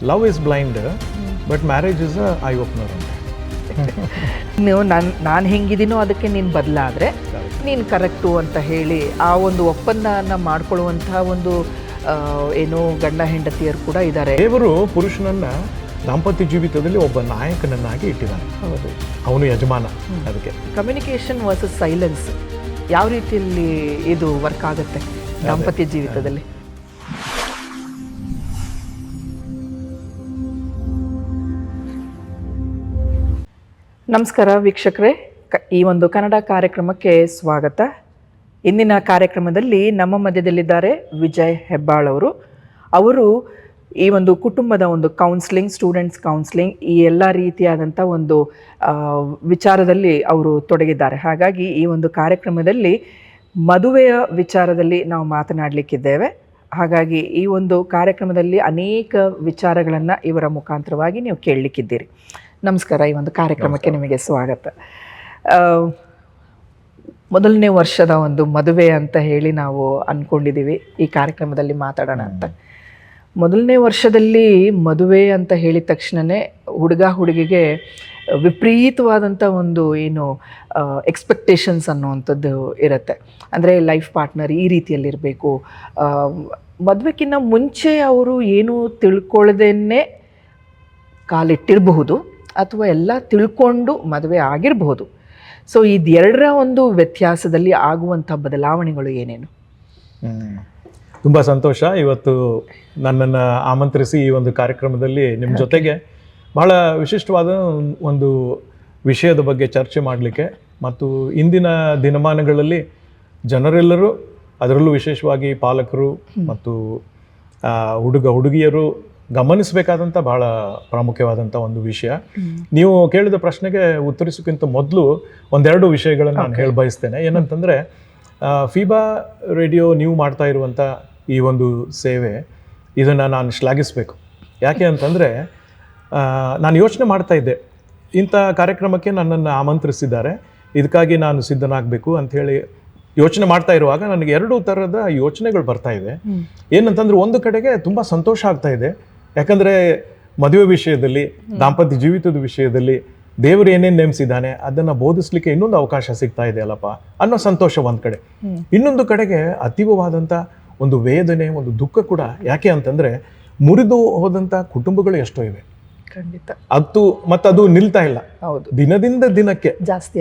Love is blind but marriage is a I opener ಅಂತ. ನೀವು ನಾನು ಹೆಂಗಿದ್ದೀನೋ ಅದಕ್ಕೆ ನೀನು ಬದಲಾದರೆ ನೀನು ಕರೆಕ್ಟು ಅಂತ ಹೇಳಿ ಆ ಒಂದು ಒಪ್ಪಂದನ ಮಾಡ್ಕೊಳ್ಳುವಂತಹ ಒಂದು ಏನು ಗಂಡ ಹೆಂಡತಿಯರು ಕೂಡ ಇದ್ದಾರೆ. ದೇವರು ಪುರುಷನನ್ನ ದಾಂಪತ್ಯ ಜೀವಿತದಲ್ಲಿ ಒಬ್ಬ ನಾಯಕನನ್ನಾಗಿ ಇಟ್ಟಿದ್ದಾನೆ. ಹೌದು, ಅವನು ಯಜಮಾನ. ಅದಕ್ಕೆ ಕಮ್ಯುನಿಕೇಷನ್ ವರ್ಸಸ್ ಸೈಲೆನ್ಸ್ ಯಾವ ರೀತಿಯಲ್ಲಿ ಇದು ವರ್ಕ್ ಆಗುತ್ತೆ ದಾಂಪತ್ಯ ಜೀವಿತದಲ್ಲಿ? ನಮಸ್ಕಾರ ವೀಕ್ಷಕರೇ, ಈ ಒಂದು ಕನ್ನಡ ಕಾರ್ಯಕ್ರಮಕ್ಕೆ ಸ್ವಾಗತ. ಇಂದಿನ ಕಾರ್ಯಕ್ರಮದಲ್ಲಿ ನಮ್ಮ ಮಧ್ಯದಲ್ಲಿದ್ದಾರೆ ವಿಜಯ್ ಹೆಬ್ಬಾಳ್ ಅವರು ಈ ಒಂದು ಕುಟುಂಬದ ಒಂದು ಕೌನ್ಸ್ಲಿಂಗ್, ಸ್ಟೂಡೆಂಟ್ಸ್ ಕೌನ್ಸ್ಲಿಂಗ್, ಈ ಎಲ್ಲ ರೀತಿಯಾದಂಥ ಒಂದು ವಿಚಾರದಲ್ಲಿ ಅವರು ತೊಡಗಿದ್ದಾರೆ. ಹಾಗಾಗಿ ಈ ಒಂದು ಕಾರ್ಯಕ್ರಮದಲ್ಲಿ ಮದುವೆಯ ವಿಚಾರದಲ್ಲಿ ನಾವು ಮಾತನಾಡಲಿಕ್ಕಿದ್ದೇವೆ. ಹಾಗಾಗಿ ಈ ಒಂದು ಕಾರ್ಯಕ್ರಮದಲ್ಲಿ ಅನೇಕ ವಿಚಾರಗಳನ್ನು ಇವರ ಮುಖಾಂತರವಾಗಿ ನೀವು ಕೇಳಲಿಕ್ಕಿದ್ದೀರಿ. ನಮಸ್ಕಾರ, ಈ ಒಂದು ಕಾರ್ಯಕ್ರಮಕ್ಕೆ ನಿಮಗೆ ಸ್ವಾಗತ. ಮೊದಲನೇ ವರ್ಷದ ಒಂದು ಮದುವೆ ಅಂತ ಹೇಳಿ ನಾವು ಅಂದ್ಕೊಂಡಿದ್ದೀವಿ ಈ ಕಾರ್ಯಕ್ರಮದಲ್ಲಿ ಮಾತಾಡೋಣ ಅಂತ. ಮೊದಲನೇ ವರ್ಷದಲ್ಲಿ ಮದುವೆ ಅಂತ ಹೇಳಿದ ತಕ್ಷಣವೇ ಹುಡುಗಿಗೆ ವಿಪರೀತವಾದಂಥ ಒಂದು ಏನು ಎಕ್ಸ್ಪೆಕ್ಟೇಷನ್ಸ್ ಅನ್ನುವಂಥದ್ದು ಇರುತ್ತೆ. ಅಂದರೆ ಲೈಫ್ ಪಾರ್ಟ್ನರ್ ಈ ರೀತಿಯಲ್ಲಿರಬೇಕು. ಮದುವೆಗಿನ್ನ ಮುಂಚೆ ಅವರು ಏನು ತಿಳ್ಕೊಳ್ಳದೇನೆ ಕಾಲಿಟ್ಟಿರಬಹುದು ಅಥವಾ ಎಲ್ಲ ತಿಳ್ಕೊಂಡು ಮದುವೆ ಆಗಿರಬಹುದು. ಸೊ ಇದೆರಡರ ಒಂದು ವ್ಯತ್ಯಾಸದಲ್ಲಿ ಆಗುವಂಥ ಬದಲಾವಣೆಗಳು ಏನೇನು? ತುಂಬ ಸಂತೋಷ ಇವತ್ತು ನನ್ನನ್ನು ಆಮಂತ್ರಿಸಿ ಈ ಒಂದು ಕಾರ್ಯಕ್ರಮದಲ್ಲಿ ನಿಮ್ಮ ಜೊತೆಗೆ ಬಹಳ ವಿಶಿಷ್ಟವಾದ ಒಂದು ವಿಷಯದ ಬಗ್ಗೆ ಚರ್ಚೆ ಮಾಡಲಿಕ್ಕೆ ಮತ್ತು ಇಂದಿನ ದಿನಮಾನಗಳಲ್ಲಿ ಜನರೆಲ್ಲರೂ, ಅದರಲ್ಲೂ ವಿಶೇಷವಾಗಿ ಪಾಲಕರು ಮತ್ತು ಹುಡುಗಿಯರು ಗಮನಿಸಬೇಕಾದಂಥ ಬಹಳ ಪ್ರಾಮುಖ್ಯವಾದಂಥ ಒಂದು ವಿಷಯ. ನೀವು ಕೇಳಿದ ಪ್ರಶ್ನೆಗೆ ಉತ್ತರಿಸೋಕ್ಕಿಂತ ಮೊದಲು ಒಂದೆರಡು ವಿಷಯಗಳನ್ನು ನಾನು ಹೇಳಿ ಬಯಸ್ತೇನೆ. ಏನಂತಂದರೆ, ಫೀಬಾ ರೇಡಿಯೋ ನೀವು ಮಾಡ್ತಾ ಇರುವಂಥ ಈ ಒಂದು ಸೇವೆ, ಇದನ್ನು ನಾನು ಶ್ಲಾಘಿಸಬೇಕು. ಯಾಕೆ ಅಂತಂದರೆ, ನಾನು ಯೋಚನೆ ಮಾಡ್ತಾ ಇದ್ದೆ, ಇಂಥ ಕಾರ್ಯಕ್ರಮಕ್ಕೆ ನನ್ನನ್ನು ಆಮಂತ್ರಿಸಿದ್ದಾರೆ, ಇದಕ್ಕಾಗಿ ನಾನು ಸಿದ್ಧನಾಗಬೇಕು ಅಂಥೇಳಿ ಯೋಚನೆ ಮಾಡ್ತಾ ಇರುವಾಗ ನನಗೆ ಎರಡು ಥರದ ಯೋಚನೆಗಳು ಬರ್ತಾ ಇದೆ. ಏನಂತಂದ್ರೆ, ಒಂದು ಕಡೆಗೆ ತುಂಬ ಸಂತೋಷ ಆಗ್ತಾ ಇದೆ, ಯಾಕಂದರೆ ಮದುವೆ ವಿಷಯದಲ್ಲಿ, ದಾಂಪತ್ಯ ಜೀವಿತದ ವಿಷಯದಲ್ಲಿ ದೇವರು ಏನೇನು ನೇಮಿಸಿದ್ದಾನೆ ಅದನ್ನು ಬೋಧಿಸ್ಲಿಕ್ಕೆ ಇನ್ನೊಂದು ಅವಕಾಶ ಸಿಗ್ತಾ ಇದೆ ಅಲ್ಲಪ್ಪ ಅನ್ನೋ ಸಂತೋಷ ಒಂದು ಕಡೆ. ಇನ್ನೊಂದು ಕಡೆಗೆ ಅತೀವವಾದಂಥ ಒಂದು ವೇದನೆ, ಒಂದು ದುಃಖ ಕೂಡ. ಯಾಕೆ ಅಂತಂದರೆ, ಮುರಿದು ಹೋದಂಥ ಕುಟುಂಬಗಳು ಎಷ್ಟೋ ಇವೆ. ಖಂಡಿತ. ಅದು ನಿಲ್ತಾ ಇಲ್ಲ. ಹೌದು, ದಿನದಿಂದ ದಿನಕ್ಕೆ ಜಾಸ್ತಿ,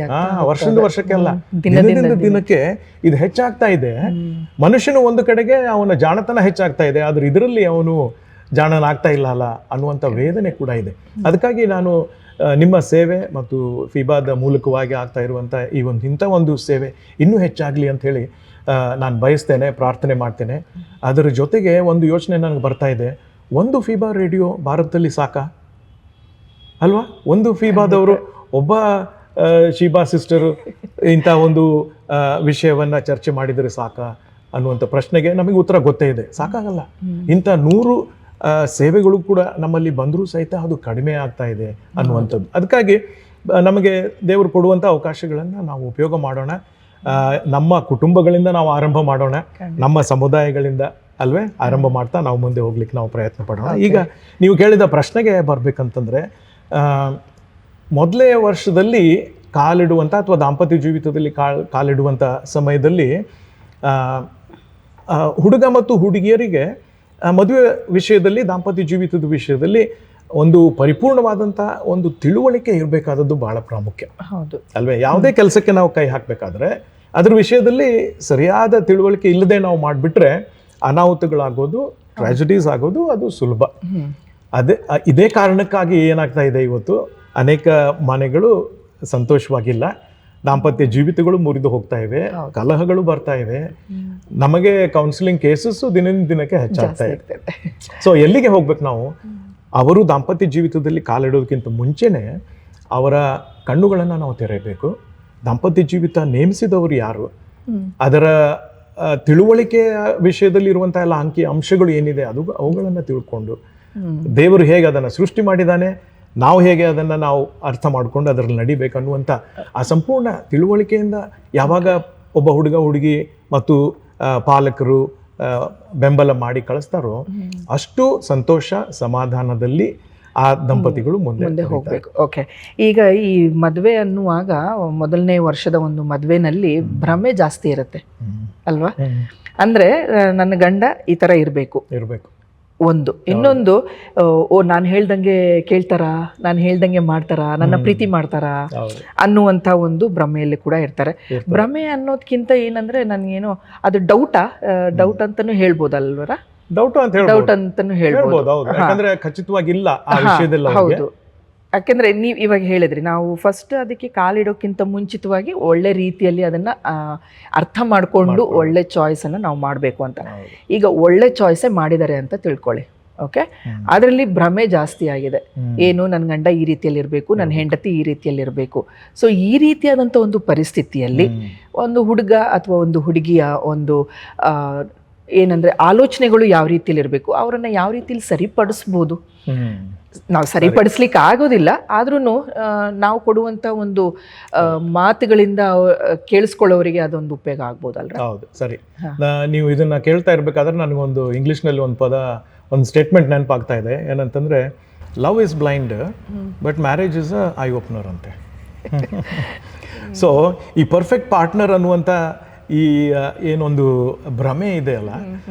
ವರ್ಷದಿಂದ ವರ್ಷಕ್ಕೆ ಅಲ್ಲ, ದಿನದಿಂದ ದಿನಕ್ಕೆ ಇದು ಹೆಚ್ಚಾಗ್ತಾ ಇದೆ. ಮನುಷ್ಯನು ಒಂದು ಕಡೆಗೆ ಅವನ ಜಾಣತನ ಹೆಚ್ಚಾಗ್ತಾ ಇದೆ, ಆದ್ರೆ ಇದರಲ್ಲಿ ಅವನು ಜಾಣನಾಗ್ತಾ ಇಲ್ಲ ಅಲ್ಲ ಅನ್ನುವಂಥ ವೇದನೆ ಕೂಡ ಇದೆ. ಅದಕ್ಕಾಗಿ ನಾನು ನಿಮ್ಮ ಸೇವೆ ಮತ್ತು ಫೀಬಾದ ಮೂಲಕವಾಗಿ ಆಗ್ತಾ ಇರುವಂಥ ಇಂಥ ಒಂದು ಸೇವೆ ಇನ್ನೂ ಹೆಚ್ಚಾಗಲಿ ಅಂತ ಹೇಳಿ ನಾನು ಬಯಸ್ತೇನೆ, ಪ್ರಾರ್ಥನೆ ಮಾಡ್ತೇನೆ. ಅದರ ಜೊತೆಗೆ ಒಂದು ಯೋಚನೆ ನನಗೆ ಬರ್ತಾ ಇದೆ, ಒಂದು ಫೀಬಾ ರೇಡಿಯೋ ಭಾರತದಲ್ಲಿ ಸಾಕಾ ಅಲ್ವಾ? ಒಂದು ಫೀಬಾದವರು, ಒಬ್ಬ ಶೀಬಾ ಸಿಸ್ಟರು ಇಂಥ ಒಂದು ವಿಷಯವನ್ನು ಚರ್ಚೆ ಮಾಡಿದರೆ ಸಾಕಾ ಅನ್ನುವಂಥ ಪ್ರಶ್ನೆಗೆ ನಮಗೆ ಉತ್ತರ ಗೊತ್ತೇ ಇದೆ, ಸಾಕಾಗಲ್ಲ. ಇಂಥ 100 ಸೇವೆಗಳು ಕೂಡ ನಮ್ಮಲ್ಲಿ ಬಂದರೂ ಸಹಿತ ಅದು ಕಡಿಮೆ ಆಗ್ತಾ ಇದೆ ಅನ್ನುವಂಥದ್ದು. ಅದಕ್ಕಾಗಿ ನಮಗೆ ದೇವರು ಕೊಡುವಂಥ ಅವಕಾಶಗಳನ್ನು ನಾವು ಉಪಯೋಗ ಮಾಡೋಣ. ನಮ್ಮ ಕುಟುಂಬಗಳಿಂದ ನಾವು ಆರಂಭ ಮಾಡೋಣ, ನಮ್ಮ ಸಮುದಾಯಗಳಿಂದ ಅಲ್ವೇ ಆರಂಭ ಮಾಡ್ತಾ ನಾವು ಮುಂದೆ ಹೋಗ್ಲಿಕ್ಕೆ ನಾವು ಪ್ರಯತ್ನ ಪಡೋಣ. ಈಗ ನೀವು ಕೇಳಿದ ಪ್ರಶ್ನೆಗೆ ಬರ್ಬೇಕಂತಂದರೆ, ಮೊದಲೇ ವರ್ಷದಲ್ಲಿ ಕಾಲಿಡುವಂಥ ಅಥವಾ ದಾಂಪತ್ಯ ಜೀವಿತದಲ್ಲಿ ಕಾಲಿಡುವಂಥ ಸಮಯದಲ್ಲಿ ಹುಡುಗ ಮತ್ತು ಹುಡುಗಿಯರಿಗೆ ಮದುವೆ ವಿಷಯದಲ್ಲಿ, ದಾಂಪತ್ಯ ಜೀವಿತದ ವಿಷಯದಲ್ಲಿ ಒಂದು ಪರಿಪೂರ್ಣವಾದಂಥ ಒಂದು ತಿಳುವಳಿಕೆ ಇರಬೇಕಾದದ್ದು ಬಹಳ ಪ್ರಾಮುಖ್ಯ. ಹೌದು ಅಲ್ವೇ? ಯಾವುದೇ ಕೆಲಸಕ್ಕೆ ನಾವು ಕೈ ಹಾಕಬೇಕಾದ್ರೆ ಅದ್ರ ವಿಷಯದಲ್ಲಿ ಸರಿಯಾದ ತಿಳುವಳಿಕೆ ಇಲ್ಲದೆ ನಾವು ಮಾಡಿಬಿಟ್ರೆ ಅನಾಹುತಗಳಾಗೋದು, ಟ್ರಾಜಿಡೀಸ್ ಆಗೋದು ಅದು ಸುಲಭ. ಇದೇ ಕಾರಣಕ್ಕಾಗಿ ಏನಾಗ್ತಾ ಇದೆ, ಇವತ್ತು ಅನೇಕ ಮನೆಗಳು ಸಂತೋಷವಾಗಿಲ್ಲ, ದಾಂಪತ್ಯ ಜೀವಿತಗಳು ಮುರಿದು ಹೋಗ್ತಾ ಇವೆ, ಕಲಹಗಳು ಬರ್ತಾ ಇವೆ, ನಮಗೆ ಕೌನ್ಸಿಲಿಂಗ್ ಕೇಸಸ್ಸು ದಿನದಿಂದ ದಿನಕ್ಕೆ ಹೆಚ್ಚಾಗ್ತಾ ಇದೆ. ಸೊ ಎಲ್ಲಿಗೆ ಹೋಗ್ಬೇಕು ನಾವು? ಅವರು ದಾಂಪತ್ಯ ಜೀವಿತದಲ್ಲಿ ಕಾಲಿಡೋದಕ್ಕಿಂತ ಮುಂಚೆನೆ ಅವರ ಕಣ್ಣುಗಳನ್ನು ನಾವು ತೆರೆಯಬೇಕು. ದಾಂಪತ್ಯ ಜೀವಿತ ನೇಮಿಸಿದವರು ಯಾರು, ಅದರ ತಿಳುವಳಿಕೆಯ ವಿಷಯದಲ್ಲಿ ಇರುವಂಥ ಎಲ್ಲ ಅಂಶಗಳು ಏನಿದೆ ಅವುಗಳನ್ನು ತಿಳ್ಕೊಂಡು, ದೇವರು ಹೇಗೆ ಅದನ್ನು ಸೃಷ್ಟಿ ಮಾಡಿದ್ದಾನೆ, ನಾವು ಹೇಗೆ ಅದನ್ನು ನಾವು ಅರ್ಥ ಮಾಡಿಕೊಂಡು ಅದರಲ್ಲಿ ನಡಿಬೇಕನ್ನುವಂಥ ಆ ಸಂಪೂರ್ಣ ತಿಳುವಳಿಕೆಯಿಂದ ಯಾವಾಗ ಒಬ್ಬ ಹುಡುಗ ಹುಡುಗಿ ಮತ್ತು ಪಾಲಕರು ಬೆಂಬಲ ಮಾಡಿ ಕಳಿಸ್ತಾರೋ ಅಷ್ಟು ಸಂತೋಷ ಸಮಾಧಾನದಲ್ಲಿ ಆ ದಂಪತಿಗಳು ಮುಂದೆ ಹೋಗ್ಬೇಕು. ಓಕೆ, ಈಗ ಈ ಮದುವೆ ಅನ್ನುವಾಗ ಮೊದಲನೇ ವರ್ಷದ ಒಂದು ಮದುವೆನಲ್ಲಿ ಭ್ರಮೆ ಜಾಸ್ತಿ ಇರುತ್ತೆ ಅಲ್ವಾ? ಅಂದ್ರೆ ನನ್ನ ಗಂಡ ಈ ತರ ಇರಬೇಕು ಒಂದು, ಇನ್ನೊಂದು ನಾನು ಹೇಳ್ದಂಗೆ ಕೇಳ್ತಾರಾ, ನಾನು ಹೇಳ್ದಂಗೆ ಮಾಡ್ತಾರಾ, ನನ್ನ ಪ್ರೀತಿ ಮಾಡ್ತಾರಾ ಅನ್ನುವಂಥ ಒಂದು ಭ್ರಮೆಯಲ್ಲಿ ಕೂಡ ಇರ್ತಾರೆ. ಭ್ರಮೆ ಅನ್ನೋದ್ಕಿಂತ ಏನಂದ್ರೆ ನನ್ಗೇನೋ ಅದು ಡೌಟ್ ಅಂತಾನು ಹೇಳ್ಬೋದಲ್ವರ? ಡೌಟ್ ಅಂತಾನು ಹೇಳ್ಬೋದು. ಯಾಕಂದ್ರೆ ಖಚಿತವಾಗಿಲ್ಲ ಆ ವಿಷಯದಲ್ಲಿ. ಹೌದು, ಯಾಕೆಂದ್ರೆ ನೀವು ಇವಾಗ ಹೇಳಿದ್ರಿ, ನಾವು ಫಸ್ಟ್ ಅದಕ್ಕೆ ಕಾಲಿಡೋಕ್ಕಿಂತ ಮುಂಚಿತವಾಗಿ ಒಳ್ಳೆ ರೀತಿಯಲ್ಲಿ ಅದನ್ನ ಅರ್ಥ ಮಾಡಿಕೊಂಡು ಒಳ್ಳೆ ಚಾಯ್ಸ್ ಅನ್ನ ನಾವು ಮಾಡಬೇಕು ಅಂತ. ಈಗ ಒಳ್ಳೆ ಚಾಯ್ಸೇ ಮಾಡಿದ್ದಾರೆ ಅಂತ ತಿಳ್ಕೊಳ್ಳಿ, ಓಕೆ, ಅದರಲ್ಲಿ ಭ್ರಮೆ ಜಾಸ್ತಿ ಆಗಿದೆ. ಏನು, ನನ್ನ ಗಂಡ ಈ ರೀತಿಯಲ್ಲಿ ಇರಬೇಕು, ನನ್ನ ಹೆಂಡತಿ ಈ ರೀತಿಯಲ್ಲಿ ಇರಬೇಕು. ಸೊ ಈ ರೀತಿಯಾದಂಥ ಒಂದು ಪರಿಸ್ಥಿತಿಯಲ್ಲಿ ಒಂದು ಹುಡುಗ ಅಥವಾ ಒಂದು ಹುಡುಗಿಯ ಒಂದು ಏನಂದ್ರೆ ಆಲೋಚನೆಗಳು ಯಾವ ರೀತಿಯಲ್ಲಿ ಇರಬೇಕು, ಅವರನ್ನ ಯಾವ ರೀತಿಯಲ್ಲಿ ಸರಿಪಡಿಸ್ಬೋದು. ನಾವು ಸರಿಪಡಿಸ್ಲಿಕ್ಕೆ ಆಗೋದಿಲ್ಲ, ಆದ್ರೂ ನಾವು ಕೊಡುವಂತ ಒಂದು ಮಾತುಗಳಿಂದ ಕೇಳಿಸ್ಕೊಳ್ಳೋರಿಗೆ ಅದೊಂದು ಉಪಯೋಗ ಆಗ್ಬೋದಲ್ರ? ಹೌದು, ಸರಿ. ನೀವು ಇದನ್ನ ಕೇಳ್ತಾ ಇರ್ಬೇಕಾದ್ರೆ ನನಗೊಂದು ಇಂಗ್ಲಿಷ್ನಲ್ಲಿ ಒಂದು ಸ್ಟೇಟ್ಮೆಂಟ್ ನೆನಪಾಗ್ತಾ ಇದೆ. ಏನಂತಂದ್ರೆ, love is blind but marriage is a I opener ಅಂತೆ. ಸೊ ಈ ಪರ್ಫೆಕ್ಟ್ ಪಾರ್ಟ್ನರ್ ಅನ್ನುವಂಥ ಈ ಏನೊಂದು ಭ್ರಮೆ ಇದೆ ಅಲ್ಲ,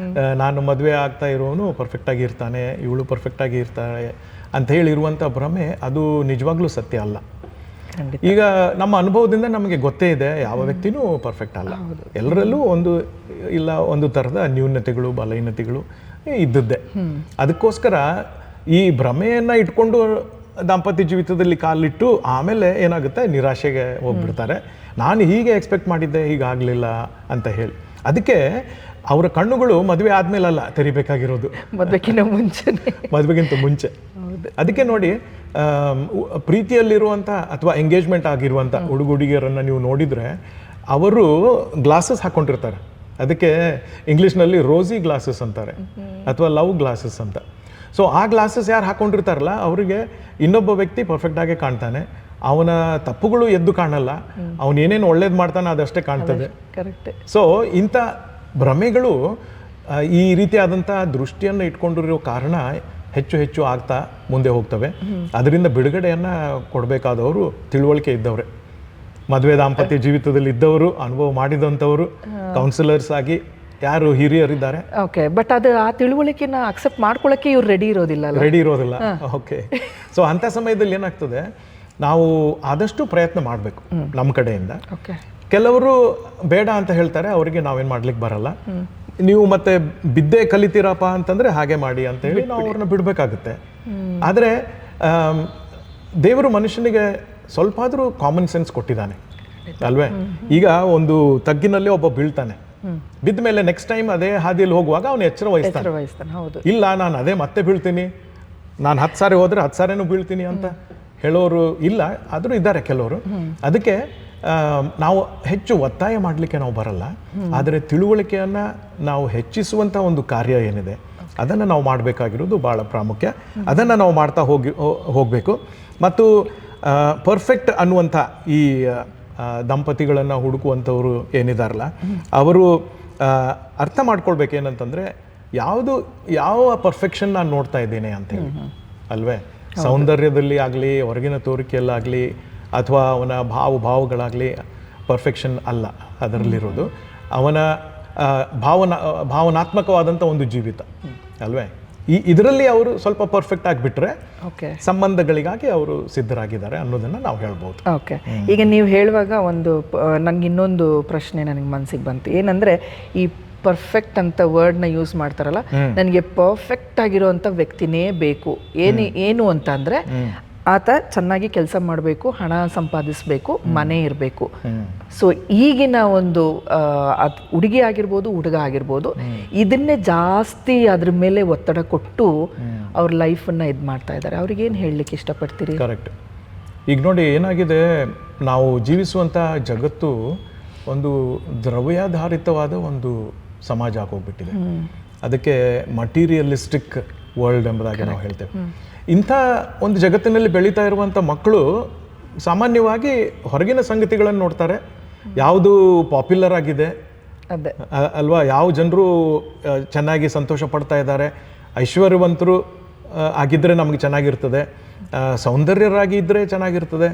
ನಾನು ಮದುವೆ ಆಗ್ತಾ ಇರೋನು ಪರ್ಫೆಕ್ಟಾಗಿ ಇರ್ತಾನೆ, ಇವಳು ಪರ್ಫೆಕ್ಟಾಗಿ ಇರ್ತಾಳೆ ಅಂತ ಹೇಳಿರುವಂಥ ಭ್ರಮೆ ಅದು ನಿಜವಾಗ್ಲೂ ಸತ್ಯ ಅಲ್ಲ. ಈಗ ನಮ್ಮ ಅನುಭವದಿಂದ ನಮಗೆ ಗೊತ್ತೇ ಇದೆ ಯಾವ ವ್ಯಕ್ತಿನೂ ಪರ್ಫೆಕ್ಟ್ ಅಲ್ಲ. ಎಲ್ಲರಲ್ಲೂ ಒಂದು ಥರದ ನ್ಯೂನತೆಗಳು ಬಲಹೀನತೆಗಳು ಇದ್ದದ್ದೇ. ಅದಕ್ಕೋಸ್ಕರ ಈ ಭ್ರಮೆಯನ್ನು ಇಟ್ಕೊಂಡು ದಾಂಪತ್ಯ ಜೀವಿತದಲ್ಲಿ ಕಾಲಿಟ್ಟು ಆಮೇಲೆ ಏನಾಗುತ್ತೆ, ನಿರಾಶೆಗೆ ಹೋಗ್ಬಿಡ್ತಾರೆ. ನಾನು ಹೀಗೆ ಎಕ್ಸ್ಪೆಕ್ಟ್ ಮಾಡಿದ್ದೆ, ಹೀಗಾಗಲಿಲ್ಲ ಅಂತ ಹೇಳಿ. ಅದಕ್ಕೆ ಅವರ ಕಣ್ಣುಗಳು ಮದುವೆ ಆದಮೇಲಲ್ಲ ತೆರಿಬೇಕಾಗಿರೋದು, ಮದುವೆಗಿಂತ ಮುಂಚೆ. ಅದಕ್ಕೆ ನೋಡಿ, ಪ್ರೀತಿಯಲ್ಲಿರುವಂಥ ಅಥವಾ ಎಂಗೇಜ್ಮೆಂಟ್ ಆಗಿರುವಂಥ ಹುಡುಗಿಯರನ್ನು ನೀವು ನೋಡಿದರೆ ಅವರು ಗ್ಲಾಸಸ್ ಹಾಕ್ಕೊಂಡಿರ್ತಾರೆ. ಅದಕ್ಕೆ ಇಂಗ್ಲೀಷ್ನಲ್ಲಿ ರೋಸಿ ಗ್ಲಾಸಸ್ ಅಂತಾರೆ ಅಥವಾ ಲವ್ ಗ್ಲಾಸಸ್ ಅಂತ. ಸೊ ಆ ಗ್ಲಾಸಸ್ ಯಾರು ಹಾಕ್ಕೊಂಡಿರ್ತಾರಲ್ಲ ಅವರಿಗೆ ಇನ್ನೊಬ್ಬ ವ್ಯಕ್ತಿ ಪರ್ಫೆಕ್ಟಾಗಿ ಕಾಣ್ತಾನೆ, ಅವನ ತಪ್ಪುಗಳು ಎದ್ದು ಕಾಣಲ್ಲ, ಅವನು ಏನೇನು ಒಳ್ಳೇದು ಮಾಡ್ತಾನೆ ಅದಷ್ಟೇ ಕಾಣ್ತದೆ. ಸೊ ಇಂಥ ಭ್ರಮೆಗಳು ಈ ರೀತಿಯಾದಂಥ ದೃಷ್ಟಿಯನ್ನು ಇಟ್ಕೊಂಡಿರೋ ಕಾರಣ ಹೆಚ್ಚು ಆಗ್ತಾ ಮುಂದೆ ಹೋಗ್ತವೆ. ಅದರಿಂದ ಬಿಡುಗಡೆಯನ್ನು ಕೊಡಬೇಕಾದವರು ತಿಳುವಳಿಕೆ ಇದ್ದವ್ರೆ, ಮದುವೆ ದಾಂಪತ್ಯ ಜೀವಿತದಲ್ಲಿ ಇದ್ದವರು, ಅನುಭವ ಮಾಡಿದಂಥವರು, ಕೌನ್ಸಿಲರ್ಸ್ ಆಗಿ ಯಾರು ಹಿರಿಯರಿದ್ದಾರೆ. ಓಕೆ, ಬಟ್ ಅದು ಆ ತಿಳುವಳಿಕೆನ ಅಕ್ಸೆಪ್ಟ್ ಮಾಡ್ಕೊಳ್ಳೋಕ್ಕೆ ಇವ್ರು ರೆಡಿ ಇರೋದಿಲ್ಲ. ಓಕೆ, ಸೊ ಅಂಥ ಸಮಯದಲ್ಲಿ ಏನಾಗ್ತದೆ, ನಾವು ಆದಷ್ಟು ಪ್ರಯತ್ನ ಮಾಡಬೇಕು ನಮ್ಮ ಕಡೆಯಿಂದ. ಕೆಲವರು ಬೇಡ ಅಂತ ಹೇಳ್ತಾರೆ, ಅವರಿಗೆ ನಾವೇನು ಮಾಡ್ಲಿಕ್ಕೆ ಬರಲ್ಲ. ನೀವು ಮತ್ತೆ ಬಿದ್ದೆ ಕಲಿತೀರಪ್ಪ ಅಂತಂದ್ರೆ ಹಾಗೆ ಮಾಡಿ ಅಂತ ಹೇಳಿ ನಾವು ಅವ್ರನ್ನ ಬಿಡಬೇಕಾಗುತ್ತೆ. ಆದರೆ ದೇವರು ಮನುಷ್ಯನಿಗೆ ಸ್ವಲ್ಪ ಆದರೂ ಕಾಮನ್ ಸೆನ್ಸ್ ಕೊಟ್ಟಿದ್ದಾನೆ ಅಲ್ವೇ? ಈಗ ಒಂದು ತಗ್ಗಿನಲ್ಲಿ ಒಬ್ಬ ಬೀಳ್ತಾನೆ, ಬಿದ್ದ ಮೇಲೆ ನೆಕ್ಸ್ಟ್ ಟೈಮ್ ಅದೇ ಹಾದಿಯಲ್ಲಿ ಹೋಗುವಾಗ ಅವನು ಎಚ್ಚರ ವಹಿಸ್ತಾನೆ. ಇಲ್ಲ, ನಾನು ಅದೇ ಮತ್ತೆ ಬೀಳ್ತೀನಿ, ನಾನು 10 ಸಾರಿ ಹೋದ್ರೆ 10 ಸಾರಿನೂ ಬೀಳ್ತೀನಿ ಅಂತ ಹೇಳೋರು ಇಲ್ಲ, ಆದರೂ ಇದ್ದಾರೆ ಕೆಲವರು. ಅದಕ್ಕೆ ನಾವು ಹೆಚ್ಚು ಒತ್ತಾಯ ಮಾಡಲಿಕ್ಕೆ ನಾವು ಬರಲ್ಲ, ಆದರೆ ತಿಳುವಳಿಕೆಯನ್ನು ನಾವು ಹೆಚ್ಚಿಸುವಂಥ ಒಂದು ಕಾರ್ಯ ಏನಿದೆ ಅದನ್ನು ನಾವು ಮಾಡಬೇಕಾಗಿರೋದು ಭಾಳ ಪ್ರಾಮುಖ್ಯ. ಅದನ್ನು ನಾವು ಮಾಡ್ತಾ ಹೋಗಬೇಕು. ಮತ್ತು ಪರ್ಫೆಕ್ಟ್ ಅನ್ನುವಂಥ ಈ ದಂಪತಿಗಳನ್ನು ಹುಡುಕುವಂಥವ್ರು ಏನಿದಾರಲ್ಲ, ಅವರು ಅರ್ಥ ಮಾಡ್ಕೊಳ್ಬೇಕೇನಂತಂದರೆ, ಯಾವ ಪರ್ಫೆಕ್ಷನ್ ನಾನು ನೋಡ್ತಾ ಇದ್ದೇನೆ ಅಂತೇಳಿ ಅಲ್ವೇ? ಸೌಂದರ್ಯದಲ್ಲಿ ಆಗಲಿ, ಹೊರಗಿನ ತೋರಿಕೆಯಲ್ಲಾಗಲಿ, ಅಥವಾ ಅವನ ಭಾವಗಳಾಗಲಿ ಪರ್ಫೆಕ್ಷನ್ ಅಲ್ಲ ಅದರಲ್ಲಿರೋದು. ಅವನ ಭಾವನಾತ್ಮಕವಾದಂಥ ಒಂದು ಜೀವಿತ ಅಲ್ವೇ? ಇದರಲ್ಲಿ ಅವರು ಸ್ವಲ್ಪ ಪರ್ಫೆಕ್ಟ್ ಆಗಿಬಿಟ್ರೆ ಸಂಬಂಧಗಳಿಗಾಗಿ ಅವರು ಸಿದ್ಧರಾಗಿದ್ದಾರೆ ಅನ್ನೋದನ್ನು ನಾವು ಹೇಳ್ಬೋದು. ಓಕೆ, ಈಗ ನೀವು ಹೇಳುವಾಗ ನನಗೆ ಇನ್ನೊಂದು ಪ್ರಶ್ನೆ ನನಗೆ ಮನಸ್ಸಿಗೆ ಬಂತು. ಏನಂದರೆ, ಈ ಪರ್ಫೆಕ್ಟ್ ಅಂತ ವರ್ಡ್ನ ಯೂಸ್ ಮಾಡ್ತಾರಲ್ಲ, ನನಗೆ ಪರ್ಫೆಕ್ಟ್ ಆಗಿರೋಂಥ ವ್ಯಕ್ತಿನೇ ಬೇಕು. ಏನು ಅಂತ ಅಂದರೆ, ಆತ ಚೆನ್ನಾಗಿ ಕೆಲಸ ಮಾಡಬೇಕು, ಹಣ ಸಂಪಾದಿಸಬೇಕು, ಮನೆ ಇರಬೇಕು. ಸೊ ಈಗಿನ ಒಂದು ಹುಡುಗಿ ಆಗಿರ್ಬೋದು, ಹುಡುಗ ಆಗಿರ್ಬೋದು, ಇದನ್ನೇ ಜಾಸ್ತಿ ಅದ್ರ ಮೇಲೆ ಒತ್ತಡ ಕೊಟ್ಟು ಅವ್ರ ಲೈಫನ್ನು ಇದು ಮಾಡ್ತಾ ಇದ್ದಾರೆ. ಅವ್ರಿಗೇನು ಹೇಳಲಿಕ್ಕೆ ಇಷ್ಟಪಡ್ತೀರಿ? ಕರೆಕ್ಟ್. ಈಗ ನೋಡಿ, ಏನಾಗಿದೆ, ನಾವು ಜೀವಿಸುವಂಥ ಜಗತ್ತು ಒಂದು ದ್ರವ್ಯಾಧಾರಿತವಾದ ಒಂದು ಸಮಾಜ ಆಗೋಗ್ಬಿಟ್ಟಿದೆ. ಅದಕ್ಕೆ ಮಟೀರಿಯಲಿಸ್ಟಿಕ್ ವರ್ಲ್ಡ್ ಎಂಬುದಾಗಿ ನಾವು ಹೇಳ್ತೇವೆ. ಇಂಥ ಒಂದು ಜಗತ್ತಿನಲ್ಲಿ ಬೆಳೀತಾ ಇರುವಂಥ ಮಕ್ಕಳು ಸಾಮಾನ್ಯವಾಗಿ ಹೊರಗಿನ ಸಂಗತಿಗಳನ್ನು ನೋಡ್ತಾರೆ. ಯಾವುದು ಪಾಪ್ಯುಲರ್ ಆಗಿದೆ, ಅದೇ ಅಲ್ವಾ? ಯಾವ ಜನರು ಚೆನ್ನಾಗಿ ಸಂತೋಷ ಪಡ್ತಾ ಇದ್ದಾರೆ, ಐಶ್ವರ್ಯವಂತರು ಆಗಿದ್ದರೆ ನಮಗೆ ಚೆನ್ನಾಗಿರ್ತದೆ, ಸೌಂದರ್ಯರಾಗಿ ಇದ್ದರೆ ಚೆನ್ನಾಗಿರ್ತದೆ.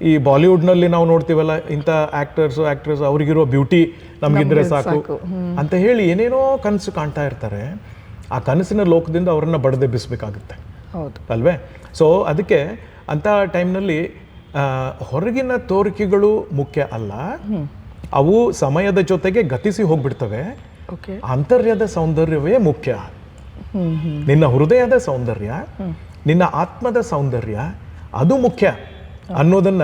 ಈ ಬಾಲಿವುಡ್ನಲ್ಲಿ ನಾವು ನೋಡ್ತೀವಲ್ಲ, ಇಂಥ ಆ್ಯಕ್ಟರ್ಸ್ ಅವ್ರಿಗಿರೋ ಬ್ಯೂಟಿ ನಮಗಿದ್ರೆ ಸಾಕು ಅಂತ ಹೇಳಿ ಏನೇನೋ ಕನಸು ಕಾಣ್ತಾ ಇರ್ತಾರೆ. ಆ ಕನಸಿನ ಲೋಕದಿಂದ ಅವರನ್ನು ಬಡಿದೆಬ್ಬಿಸ್ಬೇಕಾಗುತ್ತೆ. ಹೌದು ಅಲ್ವೇ? ಸೊ ಅದಕ್ಕೆ ಅಂಥ ಟೈಮ್ನಲ್ಲಿ ಹೊರಗಿನ ತೋರಿಕೆಗಳು ಮುಖ್ಯ ಅಲ್ಲ, ಅವು ಸಮಯದ ಜೊತೆಗೆ ಗತಿಸಿ ಹೋಗ್ಬಿಡ್ತವೆ. ಓಕೆ, ಆಂತರ್ಯದ ಸೌಂದರ್ಯವೇ ಮುಖ್ಯ. ನಿನ್ನ ಹೃದಯದ ಸೌಂದರ್ಯ, ನಿನ್ನ ಆತ್ಮದ ಸೌಂದರ್ಯ ಅದು ಮುಖ್ಯ ಅನ್ನೋದನ್ನ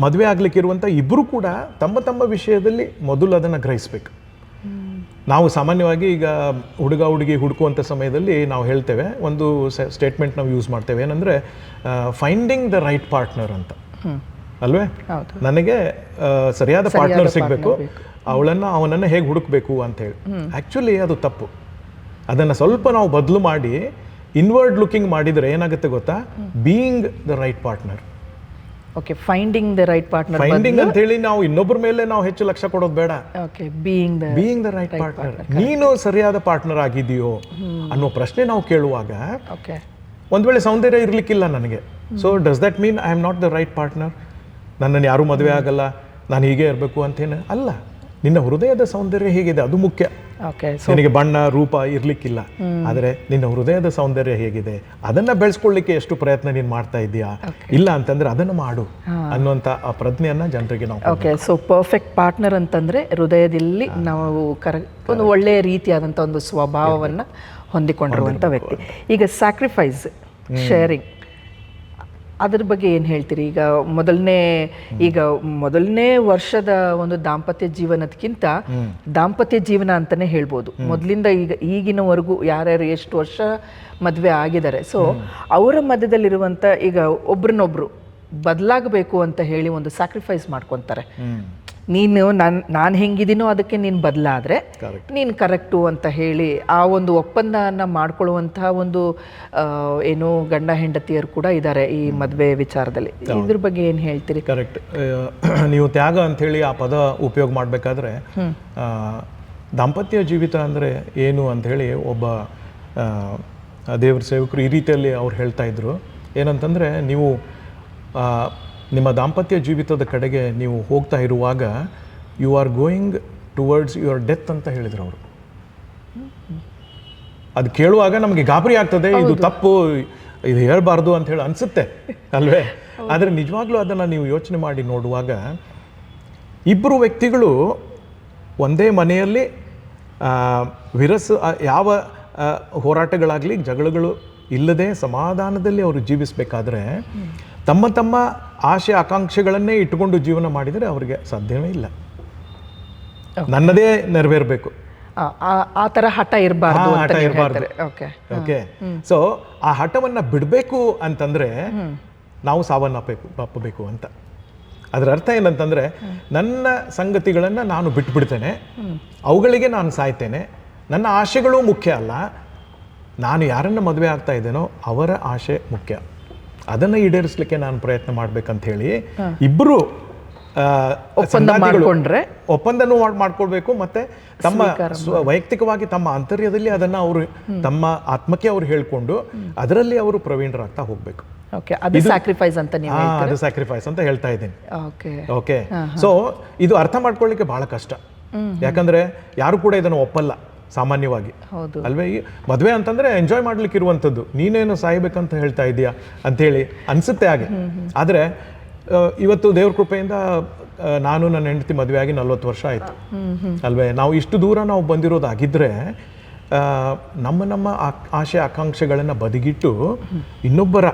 ಮದುವೆ ಆಗ್ಲಿಕ್ಕಿರುವಂಥ ಇಬ್ಬರು ಕೂಡ ತಮ್ಮ ತಮ್ಮ ವಿಷಯದಲ್ಲಿ ಮೊದಲು ಅದನ್ನು ಗ್ರಹಿಸ್ಬೇಕು. ನಾವು ಸಾಮಾನ್ಯವಾಗಿ ಈಗ ಹುಡುಗ ಹುಡುಗಿ ಹುಡುಕುವಂಥ ಸಮಯದಲ್ಲಿ ನಾವು ಹೇಳ್ತೇವೆ, ಒಂದು ಸ್ಟೇಟ್ಮೆಂಟ್ ನಾವು ಯೂಸ್ ಮಾಡ್ತೇವೆ, ಏನಂದರೆ ಫೈಂಡಿಂಗ್ ದ ರೈಟ್ ಪಾರ್ಟ್ನರ್ ಅಂತ, ಅಲ್ವೇ? ನನಗೆ ಸರಿಯಾದ ಪಾರ್ಟ್ನರ್ ಸಿಗಬೇಕು, ಅವನನ್ನು ಹೇಗೆ ಹುಡುಕ್ಬೇಕು ಅಂತ ಹೇಳಿ. ಆ್ಯಕ್ಚುಲಿ ಅದು ತಪ್ಪು. ಅದನ್ನು ಸ್ವಲ್ಪ ನಾವು ಬದಲು ಮಾಡಿ ಇನ್ವರ್ಡ್ ಲುಕಿಂಗ್ ಮಾಡಿದರೆ ಏನಾಗುತ್ತೆ ಗೊತ್ತಾ? Being the right partner. Okay, finding the right partner. Finding ಅಂತ ಹೇಳಿ ನಾವು ಇನ್ನೊಬ್ಬರ ಮೇಲೆ ನಾವು ಹೆಚ್ಚು ಲಕ್ಷ್ಯ ಕೊಡೋದು ಬೇಡ. Okay, being the right partner. ನೀನು ಸರಿಯಾದ ಪಾರ್ಟ್ನರ್ ಆಗಿದೆಯೋ ಅನ್ನೋ ಪ್ರಶ್ನೆ ನಾವು ಕೇಳುವಾಗ, ಓಕೆ, ಒಂದ್ ವೇಳೆ ಸೌಂದರ್ಯ ಇರ್ಲಿಕ್ಕಿಲ್ಲ ನನಗೆ, so does that mean I am not the right partner? ನನ್ನನ್ನು ಯಾರೂ ಮದುವೆ ಆಗಲ್ಲ, ನಾನು ಹೀಗೆ ಇರಬೇಕು ಅಂತೇನು ಅಲ್ಲ. ನಿನ್ನ ಹೃದಯದ ಸೌಂದರ್ಯ ಹೇಗಿದೆ ಅದು ಮುಖ್ಯ. ನಿನಗೆ ಬಣ್ಣ ರೂಪ ಇರ್ಲಿಕ್ಕಿಲ್ಲ, ಆದರೆ ನಿನ್ನ ಹೃದಯದ ಸೌಂದರ್ಯ ಹೇಗಿದೆ ಅದನ್ನ ಬೆಳೆಸ್ಕೊಳ್ಳಿಕ್ಕೆ ಎಷ್ಟು ಪ್ರಯತ್ನ ನೀನು ಮಾಡ್ತಾ ಇದೀಯಾ, ಇಲ್ಲ ಅಂತಂದ್ರೆ ಅದನ್ನು ಮಾಡು ಅನ್ನುವಂಥ ಆ ಪ್ರಜ್ಞೆಯನ್ನ ಜನರಿಗೆ ನಾವು. ಓಕೆ, ಸೊ ಪರ್ಫೆಕ್ಟ್ ಪಾರ್ಟ್ನರ್ ಅಂತಂದ್ರೆ ಹೃದಯದಲ್ಲಿ ನಾವು ಒಂದು ಒಳ್ಳೆಯ ರೀತಿಯಾದಂಥ ಒಂದು ಸ್ವಭಾವವನ್ನು ಹೊಂದಿಕೊಂಡಿರುವಂಥ ವ್ಯಕ್ತಿ. ಈಗ ಸ್ಯಾಕ್ರಿಫೈಸ್, ಶೇರಿಂಗ್, ಅದ್ರ ಬಗ್ಗೆ ಏನು ಹೇಳ್ತೀರಿ? ಈಗ ಮೊದಲನೇ ವರ್ಷದ ಒಂದು ದಾಂಪತ್ಯ ಜೀವನದಕ್ಕಿಂತ ದಾಂಪತ್ಯ ಜೀವನ ಅಂತಾನೆ ಹೇಳ್ಬೋದು. ಮೊದಲಿಂದ ಈಗಿನವರೆಗೂ ಯಾರ್ಯಾರು ಎಷ್ಟು ವರ್ಷ ಮದುವೆ ಆಗಿದ್ದಾರೆ, ಸೊ ಅವರ ಮಧ್ಯದಲ್ಲಿರುವಂಥ ಈಗ ಒಬ್ರನ್ನೊಬ್ರು ಬದಲಾಗಬೇಕು ಅಂತ ಹೇಳಿ ಒಂದು ಸ್ಯಾಕ್ರಿಫೈಸ್ ಮಾಡ್ಕೊತಾರೆ. ನೀನು ನಾನು ಹೆಂಗಿದ್ದೀನೋ ಅದಕ್ಕೆ ನೀನು ಬದಲಾದರೆ ನೀನು ಕರೆಕ್ಟು ಅಂತ ಹೇಳಿ ಆ ಒಂದು ಒಪ್ಪಂದನ ಮಾಡ್ಕೊಳ್ಳುವಂತಹ ಒಂದು ಏನು ಗಂಡ ಹೆಂಡತಿಯರು ಕೂಡ ಇದ್ದಾರೆ ಈ ಮದುವೆ ವಿಚಾರದಲ್ಲಿ. ಇದ್ರ ಬಗ್ಗೆ ಏನು ಹೇಳ್ತೀರಿ? ಕರೆಕ್ಟ್. ನೀವು ತ್ಯಾಗ ಅಂಥೇಳಿ ಆ ಪದ ಉಪಯೋಗ ಮಾಡಬೇಕಾದ್ರೆ, ದಾಂಪತ್ಯ ಜೀವಿತ ಅಂದರೆ ಏನು ಅಂಥೇಳಿ ಒಬ್ಬ ದೇವ್ರ ಸೇವಕರು ಈ ರೀತಿಯಲ್ಲಿ ಅವ್ರು ಹೇಳ್ತಾ ಇದ್ರು. ಏನಂತಂದರೆ, ನೀವು ನಿಮ್ಮ ದಾಂಪತ್ಯ ಜೀವಿತದ ಕಡೆಗೆ ನೀವು ಹೋಗ್ತಾ ಇರುವಾಗ you are going towards your death ಅಂತ ಹೇಳಿದ್ರು ಅವರು. ಅದು ಕೇಳುವಾಗ ನಮಗೆ ಗಾಬರಿ ಆಗ್ತದೆ, ಇದು ತಪ್ಪು, ಇದು ಹೇಳ್ಬಾರ್ದು ಅಂತ ಹೇಳಿ ಅನಿಸುತ್ತೆ ಅಲ್ವೇ? ಆದರೆ ನಿಜವಾಗ್ಲೂ ಅದನ್ನು ನೀವು ಯೋಚನೆ ಮಾಡಿ ನೋಡುವಾಗ, ಇಬ್ಬರು ವ್ಯಕ್ತಿಗಳು ಒಂದೇ ಮನೆಯಲ್ಲಿ ಯಾವ ಹೋರಾಟಗಳಾಗಲಿ ಜಗಳಗಳು ಇಲ್ಲದೆ ಸಮಾಧಾನದಲ್ಲಿ ಅವರು ಜೀವಿಸಬೇಕಾದ್ರೆ ತಮ್ಮ ತಮ್ಮ ಆಶೆ ಆಕಾಂಕ್ಷೆಗಳನ್ನೇ ಇಟ್ಟುಕೊಂಡು ಜೀವನ ಮಾಡಿದರೆ ಅವರಿಗೆ ಸಾಧ್ಯವೇ ಇಲ್ಲ. ನನ್ನದೇ ನೆರವೇರಬೇಕು, ಆ ಥರ ಹಠ ಇರಬಾರ್ದು. ಓಕೆ, ಸೊ ಆ ಹಠವನ್ನು ಬಿಡಬೇಕು ಅಂತಂದ್ರೆ ನಾವು ಸಾವನ್ನಪ್ಪಬೇಕು ಅಂತ. ಅದರ ಅರ್ಥ ಏನಂತಂದ್ರೆ, ನನ್ನ ಸಂಗತಿಗಳನ್ನು ನಾನು ಬಿಟ್ಬಿಡ್ತೇನೆ, ಅವುಗಳಿಗೆ ನಾನು ಸಾಯ್ತೇನೆ. ನನ್ನ ಆಶೆಗಳು ಮುಖ್ಯ ಅಲ್ಲ, ನಾನು ಯಾರನ್ನ ಮದುವೆ ಆಗ್ತಾ ಇದ್ದೇನೋ ಅವರ ಆಶೆ ಮುಖ್ಯ. ಅದನ್ನು ಈಡೇರಿಸಲಿಕ್ಕೆ ನಾನು ಪ್ರಯತ್ನ ಮಾಡ್ಬೇಕಂತ ಹೇಳಿ ಇಬ್ಬರು ಒಪ್ಪಂದನೂ ಮಾಡ್ಕೊಳ್ಬೇಕು. ಮತ್ತೆ ತಮ್ಮ ವೈಯಕ್ತಿಕವಾಗಿ ತಮ್ಮ ಆಂತರ್ಯದಲ್ಲಿ ಅದನ್ನ ಅವರು ತಮ್ಮ ಆತ್ಮಕ್ಕೆ ಅವರು ಹೇಳ್ಕೊಂಡು ಅದರಲ್ಲಿ ಅವರು ಪ್ರವೀಣರಾಗ್ತಾ ಹೋಗ್ಬೇಕು. ಅದು ಸ್ಯಾಕ್ರಿಫೈಸ್ ಅಂತ ಹೇಳ್ತಾ ಇದ್ದೀನಿ. ಓಕೆ, ಸೊ ಇದು ಅರ್ಥ ಮಾಡ್ಕೊಳ್ಳಿಕ್ಕೆ ಬಹಳ ಕಷ್ಟ. ಯಾಕಂದ್ರೆ ಯಾರು ಕೂಡ ಇದನ್ನು ಒಪ್ಪಲ್ಲ ಸಾಮಾನ್ಯವಾಗಿ, ಅಲ್ವೇ? ಈ ಮದುವೆ ಅಂತಂದ್ರೆ ಎಂಜಾಯ್ ಮಾಡ್ಲಿಕ್ಕೆ ಇರುವಂಥದ್ದು, ನೀನೇನು ಸಾಯ್ಬೇಕಂತ ಹೇಳ್ತಾ ಇದೀಯಾ ಅಂತೇಳಿ ಅನ್ಸುತ್ತೆ ಹಾಗೆ. ಆದರೆ ಇವತ್ತು ದೇವ್ರ ಕೃಪೆಯಿಂದ ನಾನು ನನ್ನ ಹೆಂಡತಿ ಮದುವೆ ಆಗಿ 40 ವರ್ಷ ಆಯಿತು ಅಲ್ವೇ? ನಾವು ಇಷ್ಟು ದೂರ ನಾವು ಬಂದಿರೋದಾಗಿದ್ದರೆ ನಮ್ಮ ಆಶೆ ಆಕಾಂಕ್ಷೆಗಳನ್ನು ಬದಿಗಿಟ್ಟು ಇನ್ನೊಬ್ಬರ,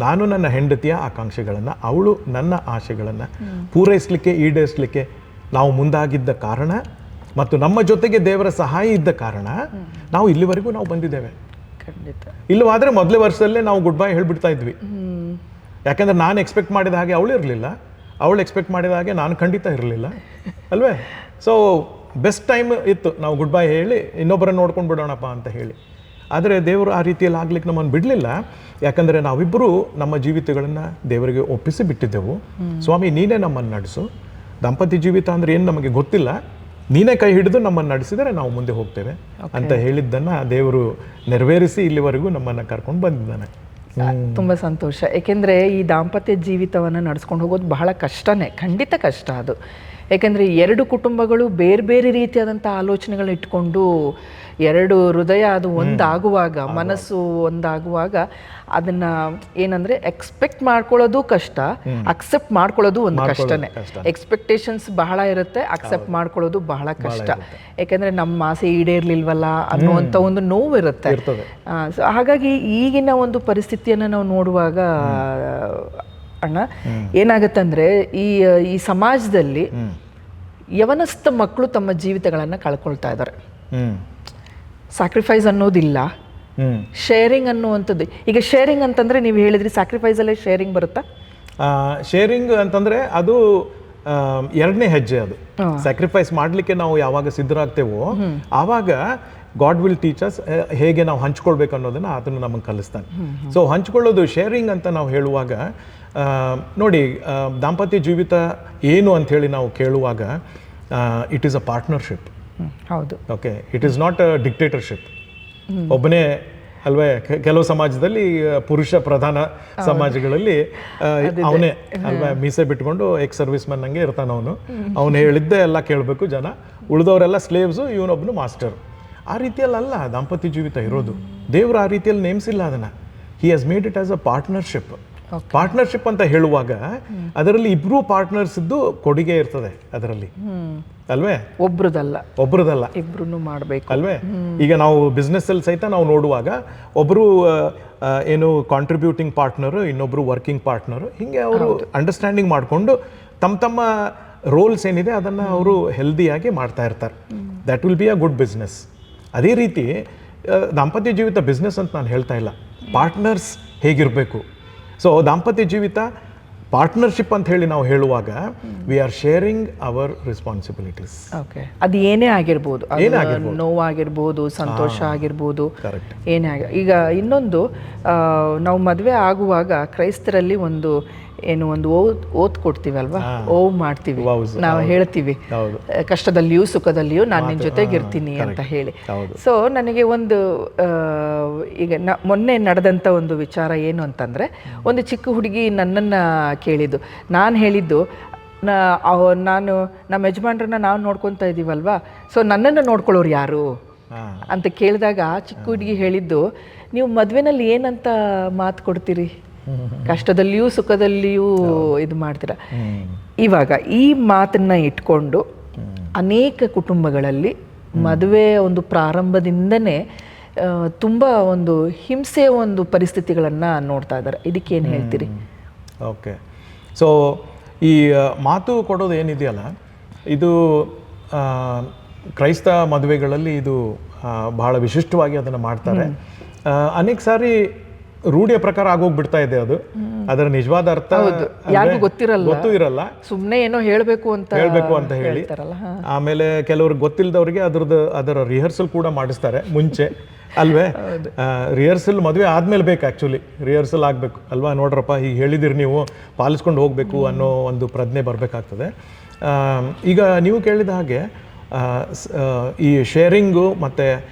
ನಾನು ನನ್ನ ಹೆಂಡತಿಯ ಆಕಾಂಕ್ಷೆಗಳನ್ನು, ಅವಳು ನನ್ನ ಆಶೆಗಳನ್ನು ಪೂರೈಸಲಿಕ್ಕೆ ಈಡೇರಿಸಲಿಕ್ಕೆ ನಾವು ಮುಂದಾಗಿದ್ದ ಕಾರಣ ಮತ್ತು ನಮ್ಮ ಜೊತೆಗೆ ದೇವರ ಸಹಾಯ ಇದ್ದ ಕಾರಣ ನಾವು ಇಲ್ಲಿವರೆಗೂ ನಾವು ಬಂದಿದ್ದೇವೆ. ಇಲ್ಲವಾದರೆ ಮೊದಲೇ ವರ್ಷದಲ್ಲೇ ನಾವು ಗುಡ್ ಬೈ ಹೇಳ್ಬಿಡ್ತಾ ಇದ್ವಿ. ಯಾಕಂದ್ರೆ ನಾನು ಎಕ್ಸ್ಪೆಕ್ಟ್ ಮಾಡಿದ ಹಾಗೆ ಅವಳು ಇರಲಿಲ್ಲ, ಅವಳು ಎಕ್ಸ್ಪೆಕ್ಟ್ ಮಾಡಿದ ಹಾಗೆ ನಾನು ಖಂಡಿತ ಇರಲಿಲ್ಲ, ಅಲ್ವೇ? ಸೊ ಬೆಸ್ಟ್ ಟೈಮ್ ಇತ್ತು ನಾವು ಗುಡ್ ಬೈ ಹೇಳಿ ಇನ್ನೊಬ್ಬರನ್ನು ನೋಡ್ಕೊಂಡು ಬಿಡೋಣಪ್ಪ ಅಂತ ಹೇಳಿ. ಆದರೆ ದೇವರು ಆ ರೀತಿಯಲ್ಲಿ ಆಗ್ಲಿಕ್ಕೆ ನಮ್ಮನ್ನು ಬಿಡಲಿಲ್ಲ. ಯಾಕಂದರೆ ನಾವಿಬ್ಬರು ನಮ್ಮ ಜೀವಿತಗಳನ್ನು ದೇವರಿಗೆ ಒಪ್ಪಿಸಿ ಬಿಟ್ಟಿದ್ದೆವು. ಸ್ವಾಮಿ ನೀನೇ ನಮ್ಮನ್ನು ನಡೆಸು. ದಾಂಪತ್ಯ ಜೀವಿತ ಅಂದರೆ ಏನು ನಮಗೆ ಗೊತ್ತಿಲ್ಲ, ನೀನೇ ಕೈ ಹಿಡಿದು ನಮ್ಮನ್ನು ನಡೆಸಿದರೆ ನಾವು ಮುಂದೆ ಹೋಗ್ತೇವೆ ಅಂತ ಹೇಳಿದ್ದನ್ನು ದೇವರು ನೆರವೇರಿಸಿ ಇಲ್ಲಿವರೆಗೂ ನಮ್ಮನ್ನು ಕರ್ಕೊಂಡು ಬಂದಿದ್ದಾನೆ. ತುಂಬ ಸಂತೋಷ. ಏಕೆಂದರೆ ಈ ದಾಂಪತ್ಯ ಜೀವಿತವನ್ನು ನಡೆಸ್ಕೊಂಡು ಹೋಗೋದು ಬಹಳ ಕಷ್ಟನೇ, ಖಂಡಿತ ಕಷ್ಟ ಅದು. ಏಕೆಂದರೆ ಎರಡು ಕುಟುಂಬಗಳು ಬೇರೆ ಬೇರೆ ರೀತಿಯಾದಂಥ ಆಲೋಚನೆಗಳನ್ನ ಇಟ್ಕೊಂಡು ಎರಡು ಹೃದಯ ಅದು ಒಂದಾಗುವಾಗ, ಮನಸ್ಸು ಒಂದಾಗುವಾಗ ಅದನ್ನ ಏನಂದ್ರೆ ಎಕ್ಸ್ಪೆಕ್ಟ್ ಮಾಡ್ಕೊಳ್ಳೋದು ಕಷ್ಟ, ಅಕ್ಸೆಪ್ಟ್ ಮಾಡ್ಕೊಳ್ಳೋದು ಒಂದು ಕಷ್ಟನೇ. ಎಕ್ಸ್ಪೆಕ್ಟೇಷನ್ಸ್ ಬಹಳ ಇರುತ್ತೆ, ಅಕ್ಸೆಪ್ಟ್ ಮಾಡ್ಕೊಳ್ಳೋದು ಬಹಳ ಕಷ್ಟ. ಯಾಕೆಂದ್ರೆ ನಮ್ಮ ಆಸೆ ಈಡೇರ್ಲಿಲ್ವಲ್ಲ ಅನ್ನುವಂಥ ಒಂದು ನೋವು ಇರುತ್ತೆ. ಸೊ ಹಾಗಾಗಿ ಈಗಿನ ಒಂದು ಪರಿಸ್ಥಿತಿಯನ್ನು ನಾವು ನೋಡುವಾಗ ಅಣ್ಣ ಏನಾಗತ್ತಂದ್ರೆ ಈ ಸಮಾಜದಲ್ಲಿ ಯವನಸ್ಥ ಮಕ್ಕಳು ತಮ್ಮ ಜೀವಿತಗಳನ್ನು ಕಳ್ಕೊಳ್ತಾ ಇದ್ದಾರೆ. ಸ್ಯಾಕ್ರಿಫೈಸ್ ಅನ್ನೋದಿಲ್ಲ, ಶೇರಿಂಗ್ ಅನ್ನುವಂಥದ್ದು. ಈಗ ಶೇರಿಂಗ್ ಅಂತಂದ್ರೆ ನೀವು ಹೇಳಿದ್ರಿ, ಸ್ಯಾಕ್ರಿಫೈಸ್ ಅಲ್ಲೇ ಶೇರಿಂಗ್ ಬರುತ್ತಾ? ಶೇರಿಂಗ್ ಅಂತಂದ್ರೆ ಅದು ಎರಡನೇ ಹೆಜ್ಜೆ. ಅದು ಸ್ಯಾಕ್ರಿಫೈಸ್ ಮಾಡಲಿಕ್ಕೆ ನಾವು ಯಾವಾಗ ಸಿದ್ಧರಾಗ್ತೇವೋ ಆವಾಗ ಗಾಡ್ ವಿಲ್ ಟೀಚ್ ಅಸ್ ಹೇಗೆ ನಾವು ಹಂಚ್ಕೊಳ್ಬೇಕು ಅನ್ನೋದನ್ನ ಅದನ್ನು ನಮಗೆ ಕಲಿಸ್ತಾನೆ. ಸೊ ಹಂಚ್ಕೊಳ್ಳೋದು ಶೇರಿಂಗ್ ಅಂತ ನಾವು ಹೇಳುವಾಗ ನೋಡಿ, ದಾಂಪತ್ಯ ಜೀವಿತ ಏನು ಅಂಥೇಳಿ ನಾವು ಕೇಳುವಾಗ ಇಟ್ ಈಸ್ ಅ ಪಾರ್ಟ್ನರ್ಶಿಪ್. ಹೌದು. Okay, it is not a dictatorship. ಒಬ್ಬನೇ ಅಲ್ವೇ, ಕೆಲವು ಸಮಾಜದಲ್ಲಿ ಪುರುಷ ಪ್ರಧಾನ ಸಮಾಜಗಳಲ್ಲಿ ಅವನೇ ಅಲ್ವೇ ಮೀಸೆ ಬಿಟ್ಕೊಂಡು ಎಕ್ಸ್ ಸರ್ವಿಸ್ ಮ್ಯಾನ್ ನಂಗೆ ಇರ್ತಾನೆ. ಅವನು ಹೇಳಿದ್ದೆ ಎಲ್ಲ ಕೇಳಬೇಕು ಜನ, ಉಳಿದವರೆಲ್ಲ ಸ್ಲೇವ್ಸು, ಇವನೊಬ್ಬನು ಮಾಸ್ಟರ್. ಆ ರೀತಿಯಲ್ಲಿ ಅಲ್ಲ ದಾಂಪತ್ಯ ಜೀವಿತ ಇರೋದು. ದೇವರು ಆ ರೀತಿಯಲ್ಲಿ ನೇಮಿಸಿಲ್ಲ ಅದನ್ನ. He has made it as a partnership. Partnership ಅಂತ ಹೇಳುವಾಗ ಅದರಲ್ಲಿ ಇಬ್ರು ಪಾರ್ಟ್ನರ್ಸ್ ಇದ್ದು ಕೊಡುಗೆ ಇರ್ತದೆ ಅದರಲ್ಲಿ, ಅಲ್ವೇ? ಒಬ್ರದಲ್ಲ ಇಬ್ರು ಮಾಡಬೇಕು, ಅಲ್ವೇ? ಈಗ ನಾವು ಬಿಸ್ನೆಸ್ ಅಲ್ಲಿ ಸಹಿತ ನಾವು ನೋಡುವಾಗ ಒಬ್ರು ಏನು ಕಾಂಟ್ರಿಬ್ಯೂಟಿಂಗ್ ಪಾರ್ಟ್ನರ್, ಇನ್ನೊಬ್ರು ವರ್ಕಿಂಗ್ ಪಾರ್ಟ್ನರ್, ಹಿಂಗೆ ಅವರು ಅಂಡರ್ಸ್ಟ್ಯಾಂಡಿಂಗ್ ಮಾಡಿಕೊಂಡು ತಮ್ಮ ರೋಲ್ಸ್ ಏನಿದೆ ಅದನ್ನ ಅವರು ಹೆಲ್ದಿಯಾಗಿ ಮಾಡ್ತಾ ಇರ್ತಾರೆ. That will be a good business. ಅದೇ ರೀತಿ ದಾಂಪತ್ಯ ಜೀವಿತ ಬಿಸ್ನೆಸ್ ಅಂತ ನಾನು ಹೇಳ್ತಾ ಇಲ್ಲ, ಪಾರ್ಟ್ನರ್ಸ್ ಹೇಗಿರಬೇಕು. ಸೊ ದಾಂಪತ್ಯ ಜೀವಿತ ಪಾರ್ಟ್ನರ್ಶಿಪ್ ಅಂತ ಹೇಳಿ ನಾವು ಹೇಳುವಾಗ we are sharing our responsibilities. Okay, ಅದು ಏನೇ ಆಗಿರ್ಬೋದು, ನೋವಾಗಿರ್ಬೋದು, ಸಂತೋಷ ಆಗಿರ್ಬೋದು, ಏನೇ ಈಗ ಇನ್ನೊಂದು ನಾವು ಮದುವೆ ಆಗುವಾಗ ಕ್ರೈಸ್ತರಲ್ಲಿ ಒಂದು ಓತ್ ಕೊಡ್ತೀವಿ ಅಲ್ವಾ, ಮಾಡ್ತೀವಿ ನಾವು, ಹೇಳ್ತೀವಿ ಕಷ್ಟದಲ್ಲಿಯೂ ಸುಖದಲ್ಲಿಯೂ ನಾನು ನಿನ್ನ ಜೊತೆಗೆ ಇರ್ತೀನಿ ಅಂತ ಹೇಳಿ. ಸೊ ನನಗೆ ಒಂದು ಈಗ ಮೊನ್ನೆ ನಡೆದಂಥ ಒಂದು ವಿಚಾರ ಏನು ಅಂತಂದರೆ, ಒಂದು ಚಿಕ್ಕ ಹುಡುಗಿ ನನ್ನನ್ನು ಕೇಳಿದ್ದು. ನಾನು ಹೇಳಿದ್ದು, ನಾನು ನಮ್ಮ ಯಜಮಾನ್ರನ್ನ ನಾವು ನೋಡ್ಕೊತಾ ಇದ್ದೀವಲ್ವಾ, ಸೊ ನನ್ನನ್ನು ನೋಡ್ಕೊಳ್ಳೋರು ಯಾರು ಅಂತ ಕೇಳಿದಾಗ ಚಿಕ್ಕ ಹುಡುಗಿ ಹೇಳಿದ್ದು, ನೀವು ಮದುವೆನಲ್ಲಿ ಏನಂತ ಮಾತು ಕೊಡ್ತೀರಿ, ಕಷ್ಟದಲ್ಲಿಯೂ ಸುಖದಲ್ಲಿಯೂ ಇದು ಮಾಡ್ತೀರ. ಇವಾಗ ಈ ಮಾತನ್ನ ಇಟ್ಕೊಂಡು ಅನೇಕ ಕುಟುಂಬಗಳಲ್ಲಿ ಮದುವೆ ಒಂದು ಪ್ರಾರಂಭದಿಂದನೇ ತುಂಬ ಒಂದು ಹಿಂಸೆಯ ಒಂದು ಪರಿಸ್ಥಿತಿಗಳನ್ನು ನೋಡ್ತಾ ಇದ್ದಾರೆ. ಇದಕ್ಕೇನು ಹೇಳ್ತೀರಿ? ಓಕೆ, ಸೊ ಈ ಮಾತು ಕೊಡೋದು ಏನಿದೆಯಲ್ಲ, ಇದು ಕ್ರೈಸ್ತ ಮದುವೆಗಳಲ್ಲಿ ಇದು ಬಹಳ ವಿಶಿಷ್ಟವಾಗಿ ಅದನ್ನು ಮಾಡ್ತಾರೆ. ಅನೇಕ ಸಾರಿ ರೂಢಿಯ ಪ್ರಕಾರ ಆಗೋಗ್ಬಿಡ್ತಾ ಇದೆ ಅದು. ಅದರ ನಿಜವಾದ ಅರ್ಥ ಯಾರಿಗೂ ಗೊತ್ತು ಇರಲ್ಲ, ಸುಮ್ಮನೆ ಏನೋ ಹೇಳಬೇಕು ಅಂತ ಹೇಳಿ. ಆಮೇಲೆ ಕೆಲವ್ರಿಗೆ ಗೊತ್ತಿಲ್ಲದವ್ರಿಗೆ ಅದರ ರಿಹರ್ಸಲ್ ಕೂಡ ಮಾಡಿಸ್ತಾರೆ ಮುಂಚೆ, ಅಲ್ವೇ? ರಿಹರ್ಸಲ್ ಮದುವೆ ಆದ್ಮೇಲೆ ಬೇಕು, ಆ್ಯಕ್ಚುಲಿ ರಿಹರ್ಸಲ್ ಆಗಬೇಕು ಅಲ್ವಾ? ನೋಡ್ರಪ್ಪ, ಈಗ ಹೇಳಿದಿರಿ ನೀವು, ಪಾಲಿಸ್ಕೊಂಡು ಹೋಗಬೇಕು ಅನ್ನೋ ಒಂದು ಪ್ರಜ್ಞೆ ಬರಬೇಕಾಗ್ತದೆ. ಈಗ ನೀವು ಕೇಳಿದ ಹಾಗೆ ಈ ಶೇರಿಂಗು ಮತ್ತು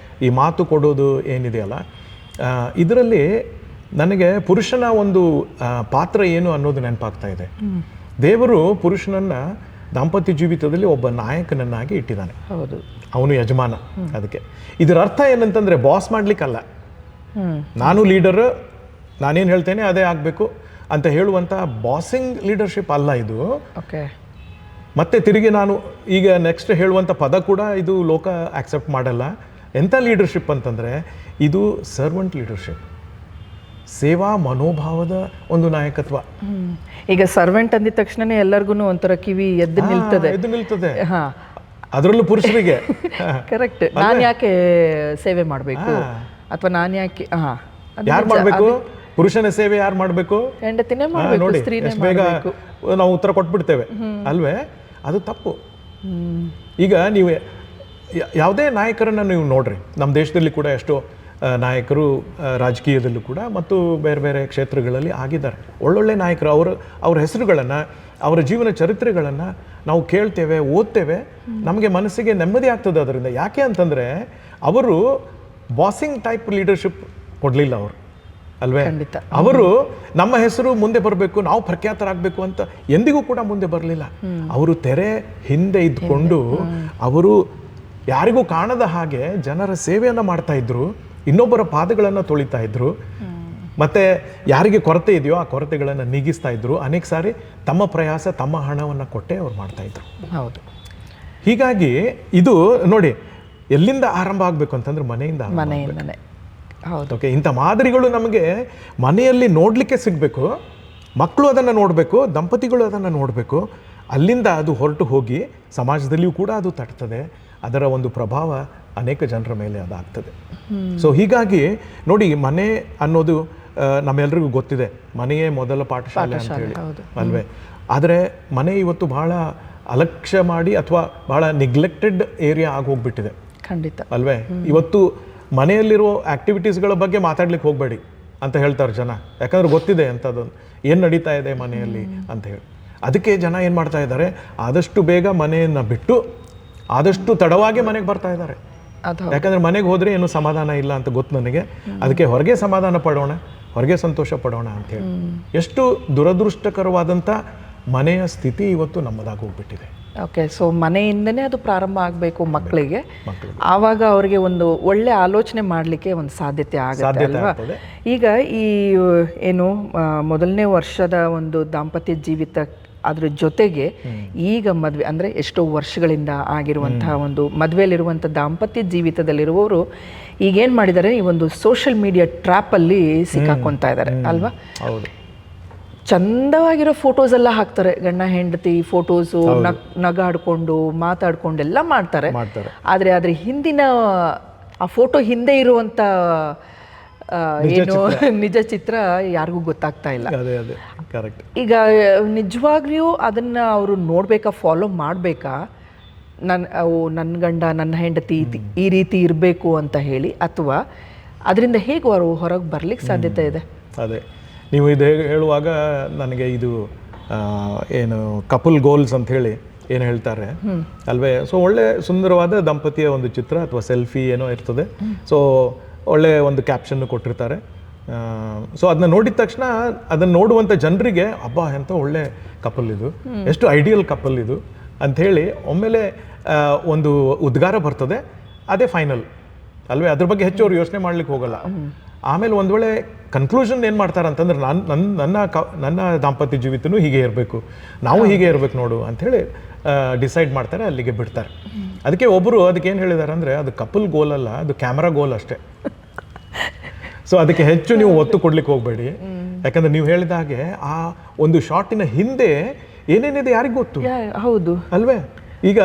ಈ ಮಾತು ಕೊಡೋದು ಏನಿದೆಯಲ್ಲ, ಇದರಲ್ಲಿ ನನಗೆ ಪುರುಷನ ಒಂದು ಪಾತ್ರ ಏನು ಅನ್ನೋದು ನೆನಪಾಗ್ತಾ ಇದೆ. ದೇವರು ಪುರುಷನನ್ನ ದಾಂಪತ್ಯ ಜೀವಿತದಲ್ಲಿ ಒಬ್ಬ ನಾಯಕನನ್ನಾಗಿ ಇಟ್ಟಿದ್ದಾನೆ. ಹೌದು, ಅವನು ಯಜಮಾನ. ಅದಕ್ಕೆ ಇದರ ಅರ್ಥ ಏನಂತಂದ್ರೆ ಬಾಸ್ ಮಾಡ್ಲಿಕ್ಕಲ್ಲ, ನಾನು ಲೀಡರ್, ನಾನೇನು ಹೇಳ್ತೇನೆ ಅದೇ ಆಗಬೇಕು ಅಂತ ಹೇಳುವಂಥ ಬಾಸಿಂಗ್ ಲೀಡರ್ಶಿಪ್ ಅಲ್ಲ ಇದು. ಮತ್ತೆ ತಿರುಗಿ ನಾನು ಈಗ ನೆಕ್ಸ್ಟ್ ಹೇಳುವಂಥ ಪದ ಕೂಡ ಇದು ಲೋಕ ಆಕ್ಸೆಪ್ಟ್ ಮಾಡಲ್ಲ. ಎಂಥ ಲೀಡರ್ಶಿಪ್ ಅಂತಂದರೆ ಇದು ಸರ್ವೆಂಟ್ ಲೀಡರ್ಶಿಪ್, ಸೇವಾ ಮನೋಭಾವದ ಒಂದು ನಾಯಕತ್ವ. ಈಗ ಸರ್ವೆಂಟ್ ಅಂದಿದ ತಕ್ಷಣನೇ ಎಲ್ಲರಿಗೂ ಒಂಥರ ಕಿವಿ ಎದ್ದು ನಿಲ್ತದೆ. ಅದರಲ್ಲೂ ಪುರುಷರಿಗೆ ಕರೆಕ್ಟ್. ನಾನು ಯಾಕೆ ಸೇವೆ ಮಾಡಬೇಕು, ಅಥವಾ ನಾನು ಯಾಕೆ ಯಾರು ಮಾಡಬೇಕು, ಪುರುಷನ ಸೇವೆ ಯಾರು ಮಾಡಬೇಕು, ಹೆಂಡತಿನೇ ಮಾಡಬೇಕು, ಸ್ತ್ರೀನೇ ಮಾಡಬೇಕು, ನಾವು ಉತ್ತರ ಕೊಟ್ಬಿಡ್ತೇವೆ ಅಲ್ವೇ? ಅದು ತಪ್ಪು. ಈಗ ನೀವು ಯಾವುದೇ ನಾಯಕರನ್ನ ನೀವು ನೋಡ್ರಿ, ನಮ್ಮ ದೇಶದಲ್ಲಿ ಕೂಡ ಎಷ್ಟೋ ನಾಯಕರು ರಾಜಕೀಯದಲ್ಲೂ ಕೂಡ ಮತ್ತು ಬೇರೆ ಬೇರೆ ಕ್ಷೇತ್ರಗಳಲ್ಲಿ ಆಗಿದ್ದಾರೆ. ಒಳ್ಳೊಳ್ಳೆ ನಾಯಕರು. ಅವ್ರ ಹೆಸರುಗಳನ್ನು, ಅವರ ಜೀವನ ಚರಿತ್ರೆಗಳನ್ನು ನಾವು ಕೇಳ್ತೇವೆ, ಓದ್ತೇವೆ, ನಮಗೆ ಮನಸ್ಸಿಗೆ ನೆಮ್ಮದಿ ಆಗ್ತದೆ ಅದರಿಂದ. ಯಾಕೆ ಅಂತಂದರೆ ಅವರು ಬಾಸಿಂಗ್ ಟೈಪ್ ಲೀಡರ್ಶಿಪ್ ಕೊಡಲಿಲ್ಲ ಅವರು, ಅಲ್ವೇ? ಅವರು ನಮ್ಮ ಹೆಸರು ಮುಂದೆ ಬರಬೇಕು, ನಾವು ಪ್ರಖ್ಯಾತರಾಗಬೇಕು ಅಂತ ಎಂದಿಗೂ ಕೂಡ ಮುಂದೆ ಬರಲಿಲ್ಲ. ಅವರು ತೆರೆ ಹಿಂದೆ ಇದ್ಕೊಂಡು ಅವರು ಯಾರಿಗೂ ಕಾಣದ ಹಾಗೆ ಜನರ ಸೇವೆಯನ್ನು ಮಾಡ್ತಾ ಇದ್ರು, ಇನ್ನೊಬ್ಬರ ಪಾದಗಳನ್ನು ತೊಳಿತಾ ಇದ್ರು, ಮತ್ತೆ ಯಾರಿಗೆ ಕೊರತೆ ಇದೆಯೋ ಆ ಕೊರತೆಗಳನ್ನು ನೀಗಿಸ್ತಾ ಇದ್ರು. ಅನೇಕ ಸಾರಿ ತಮ್ಮ ಪ್ರಯಾಸ, ತಮ್ಮ ಹಣವನ್ನು ಕೊಟ್ಟೆ ಅವ್ರು ಮಾಡ್ತಾ ಇದ್ರು. ಹೌದು. ಹೀಗಾಗಿ ಇದು ನೋಡಿ, ಎಲ್ಲಿಂದ ಆರಂಭ ಆಗಬೇಕು ಅಂತಂದ್ರೆ ಮನೆಯಿಂದನೇ. ಹೌದು. ಓಕೆ, ಇಂಥ ಮಾದರಿಗಳು ನಮಗೆ ಮನೆಯಲ್ಲಿ ನೋಡಲಿಕ್ಕೆ ಸಿಗಬೇಕು, ಮಕ್ಕಳು ಅದನ್ನು ನೋಡಬೇಕು, ದಂಪತಿಗಳು ಅದನ್ನು ನೋಡಬೇಕು. ಅಲ್ಲಿಂದ ಅದು ಹೊರಟು ಹೋಗಿ ಸಮಾಜದಲ್ಲಿಯೂ ಕೂಡ ಅದು ತಟ್ತದೆ. ಅದರ ಒಂದು ಪ್ರಭಾವ ಅನೇಕ ಜನರ ಮೇಲೆ ಅದಾಗ್ತದೆ. ಸೊ ಹೀಗಾಗಿ ನೋಡಿ, ಮನೆ ಅನ್ನೋದು ನಮ್ಮೆಲ್ಲರಿಗೂ ಗೊತ್ತಿದೆ, ಮನೆಯೇ ಮೊದಲ ಪಾಠಶಾಲೆ ಅಂತ ಹೇಳಿ, ಅಲ್ವೇ? ಆದರೆ ಮನೆ ಇವತ್ತು ಬಹಳ ಅಲಕ್ಷ್ಯ ಮಾಡಿ ಅಥವಾ ಬಹಳ ನೆಗ್ಲೆಕ್ಟೆಡ್ ಏರಿಯಾ ಆಗೋಗ್ಬಿಟ್ಟಿದೆ. ಖಂಡಿತ, ಅಲ್ವೇ? ಇವತ್ತು ಮನೆಯಲ್ಲಿರೋ ಆಕ್ಟಿವಿಟೀಸ್ಗಳ ಬಗ್ಗೆ ಮಾತಾಡ್ಲಿಕ್ಕೆ ಹೋಗಬೇಡಿ ಅಂತ ಹೇಳ್ತಾರೆ ಜನ. ಯಾಕಂದ್ರೆ ಗೊತ್ತಿದೆ ಅಂಥದ್ದೊಂದು ಏನು ನಡೀತಾ ಇದೆ ಮನೆಯಲ್ಲಿ ಅಂತ ಹೇಳಿ. ಅದಕ್ಕೆ ಜನ ಏನು ಮಾಡ್ತಾ ಇದ್ದಾರೆ, ಆದಷ್ಟು ಬೇಗ ಮನೆಯನ್ನು ಬಿಟ್ಟು ಆದಷ್ಟು ತಡವಾಗಿ ಮನೆಗೆ ಬರ್ತಾ ಇದ್ದಾರೆ. ಯಾಕಂದ್ರೆ ಮನೆಗೆ ಹೋದರೆ ಏನು ಸಮಾಧಾನ ಇಲ್ಲ ಅಂತ ಗೊತ್ತು ನನಗೆ. ಅದಕ್ಕೆ ಹೊರಗೆ ಸಮಾಧಾನ ಪಡೋಣ, ಹೊರಗೆ ಸಂತೋಷ ಪಡೋಣ ಅಂತೇಳಿ. ಎಷ್ಟು ದುರದೃಷ್ಟಕರವಾದಂಥ ಮನೆಯ ಸ್ಥಿತಿ ಇವತ್ತು ನಮ್ಮದಾಗಿ ಹೋಗ್ಬಿಟ್ಟಿದೆ. ಓಕೆ, ಸೊ ಮನೆಯಿಂದನೇ ಅದು ಪ್ರಾರಂಭ ಆಗಬೇಕು ಮಕ್ಕಳಿಗೆ. ಆವಾಗ ಅವರಿಗೆ ಒಂದು ಒಳ್ಳೆ ಆಲೋಚನೆ ಮಾಡಲಿಕ್ಕೆ ಒಂದು ಸಾಧ್ಯತೆ ಆಗುತ್ತೆ ಅಲ್ವಾ? ಈಗ ಈ ಏನು ಮೊದಲನೇ ವರ್ಷದ ಒಂದು ದಾಂಪತ್ಯ ಜೀವಿತ, ಅದ್ರ ಜೊತೆಗೆ ಈಗ ಮದುವೆ ಅಂದರೆ ಎಷ್ಟೋ ವರ್ಷಗಳಿಂದ ಆಗಿರುವಂತಹ ಒಂದು ಮದುವೆಯಲ್ಲಿರುವಂಥ ದಾಂಪತ್ಯ ಜೀವಿತದಲ್ಲಿರುವವರು ಈಗೇನು ಮಾಡಿದ್ದಾರೆ, ಈ ಒಂದು ಸೋಷಿಯಲ್ ಮೀಡಿಯಾ ಟ್ರ್ಯಾಪಲ್ಲಿ ಸಿಕ್ಕಾಕೊತಾ ಇದ್ದಾರೆ ಅಲ್ವಾ? ಹೌದು. ಚಂದವಾಗಿರೋ ಫೋಟೋಸ್ ಎಲ್ಲ ಹಾಕ್ತಾರೆ, ಗಂಡ ಹೆಂಡತಿ ಫೋಟೋಸು, ನಗಾಡ್ಕೊಂಡು ಮಾತಾಡ್ಕೊಂಡು ಎಲ್ಲ ಮಾಡ್ತಾರೆ. ಆದರೆ ಅದ್ರ ಹಿಂದಿನ ಆ ಫೋಟೋ ಹಿಂದೆ ಇರುವಂಥ ಏನು ನಿಜ ಚಿತ್ರ ಯಾರಿಗೂ ಗೊತ್ತಾಗ್ತಾ ಇಲ್ಲ. ಈಗ ನಿಜವಾಗ್ಲೂ ಅದನ್ನ ಅವರು ನೋಡ್ಬೇಕಾ, ಫಾಲೋ ಮಾಡಬೇಕಾ, ನನ್ನ ಗಂಡ ನನ್ನ ಹೆಂಡತಿ ಈ ರೀತಿ ಇರಬೇಕು ಅಂತ ಹೇಳಿ, ಅಥವಾ ಅದರಿಂದ ಹೇಗೆ ಅವರು ಹೊರಗೆ ಬರ್ಲಿಕ್ಕೆ ಸಾಧ್ಯತೆ ಇದೆ? ಅದೇ ನೀವು ಇದು ಹೇಳುವಾಗ ನನಗೆ ಇದು ಏನು ಕಪಲ್ ಗೋಲ್ಸ್ ಅಂತ ಹೇಳಿ ಏನು ಹೇಳ್ತಾರೆ ಅಲ್ವೇ? ಸೊ ಒಳ್ಳೆ ಸುಂದರವಾದ ದಂಪತಿಯ ಒಂದು ಚಿತ್ರ ಅಥವಾ ಸೆಲ್ಫಿ ಏನೋ ಇರ್ತದೆ. ಸೊ ಒಳ್ಳೆ ಒಂದು ಕ್ಯಾಪ್ಷನ್ ಕೊಟ್ಟಿರ್ತಾರೆ. ಸೊ ಅದನ್ನ ನೋಡಿದ ತಕ್ಷಣ ಅದನ್ನು ನೋಡುವಂಥ ಜನರಿಗೆ ಅಬ್ಬಾ ಎಂತ ಒಳ್ಳೆ ಕಪಲ್ ಇದು, ಎಷ್ಟು ಐಡಿಯಲ್ ಕಪಲ್ ಇದು ಅಂಥೇಳಿ ಒಮ್ಮೆಲೆ ಒಂದು ಉದ್ಗಾರ ಬರ್ತದೆ. ಅದೇ ಫೈನಲ್ ಅಲ್ವೇ? ಅದ್ರ ಬಗ್ಗೆ ಹೆಚ್ಚು ಅವ್ರು ಯೋಚನೆ ಮಾಡ್ಲಿಕ್ಕೆ ಹೋಗಲ್ಲ. ಆಮೇಲೆ ಒಂದು ವೇಳೆ ಕನ್ಕ್ಲೂಷನ್ ಏನು ಮಾಡ್ತಾರೆ ಅಂತಂದ್ರೆ, ನನ್ನ ದಾಂಪತ್ಯ ಜೀವಿತನೂ ಹೀಗೆ ಇರಬೇಕು, ನಾವು ಹೀಗೆ ಇರಬೇಕು ನೋಡು ಅಂಥೇಳಿ ಡಿಸೈಡ್ ಮಾಡ್ತಾರೆ, ಅಲ್ಲಿಗೆ ಬಿಡ್ತಾರೆ. ಅದಕ್ಕೆ ಒಬ್ಬರು ಅದಕ್ಕೆ ಏನು ಹೇಳಿದ್ದಾರೆ ಅಂದರೆ, ಅದು ಕಪಲ್ ಗೋಲ್ ಅಲ್ಲ, ಅದು ಕ್ಯಾಮ್ರಾ ಗೋಲ್ ಅಷ್ಟೇ. ಸೊ ಅದಕ್ಕೆ ಹೆಚ್ಚು ನೀವು ಒತ್ತು ಕೊಡ್ಲಿಕ್ಕೆ ಹೋಗಬೇಡಿ. ಯಾಕಂದ್ರೆ ನೀವು ಹೇಳಿದ ಹಾಗೆ ಆ ಒಂದು ಶಾಟಿನ ಹಿಂದೆ ಏನೇನಿದೆ ಯಾರಿಗೂ ಗೊತ್ತು. ಹೌದು ಅಲ್ವೇ? ಈಗ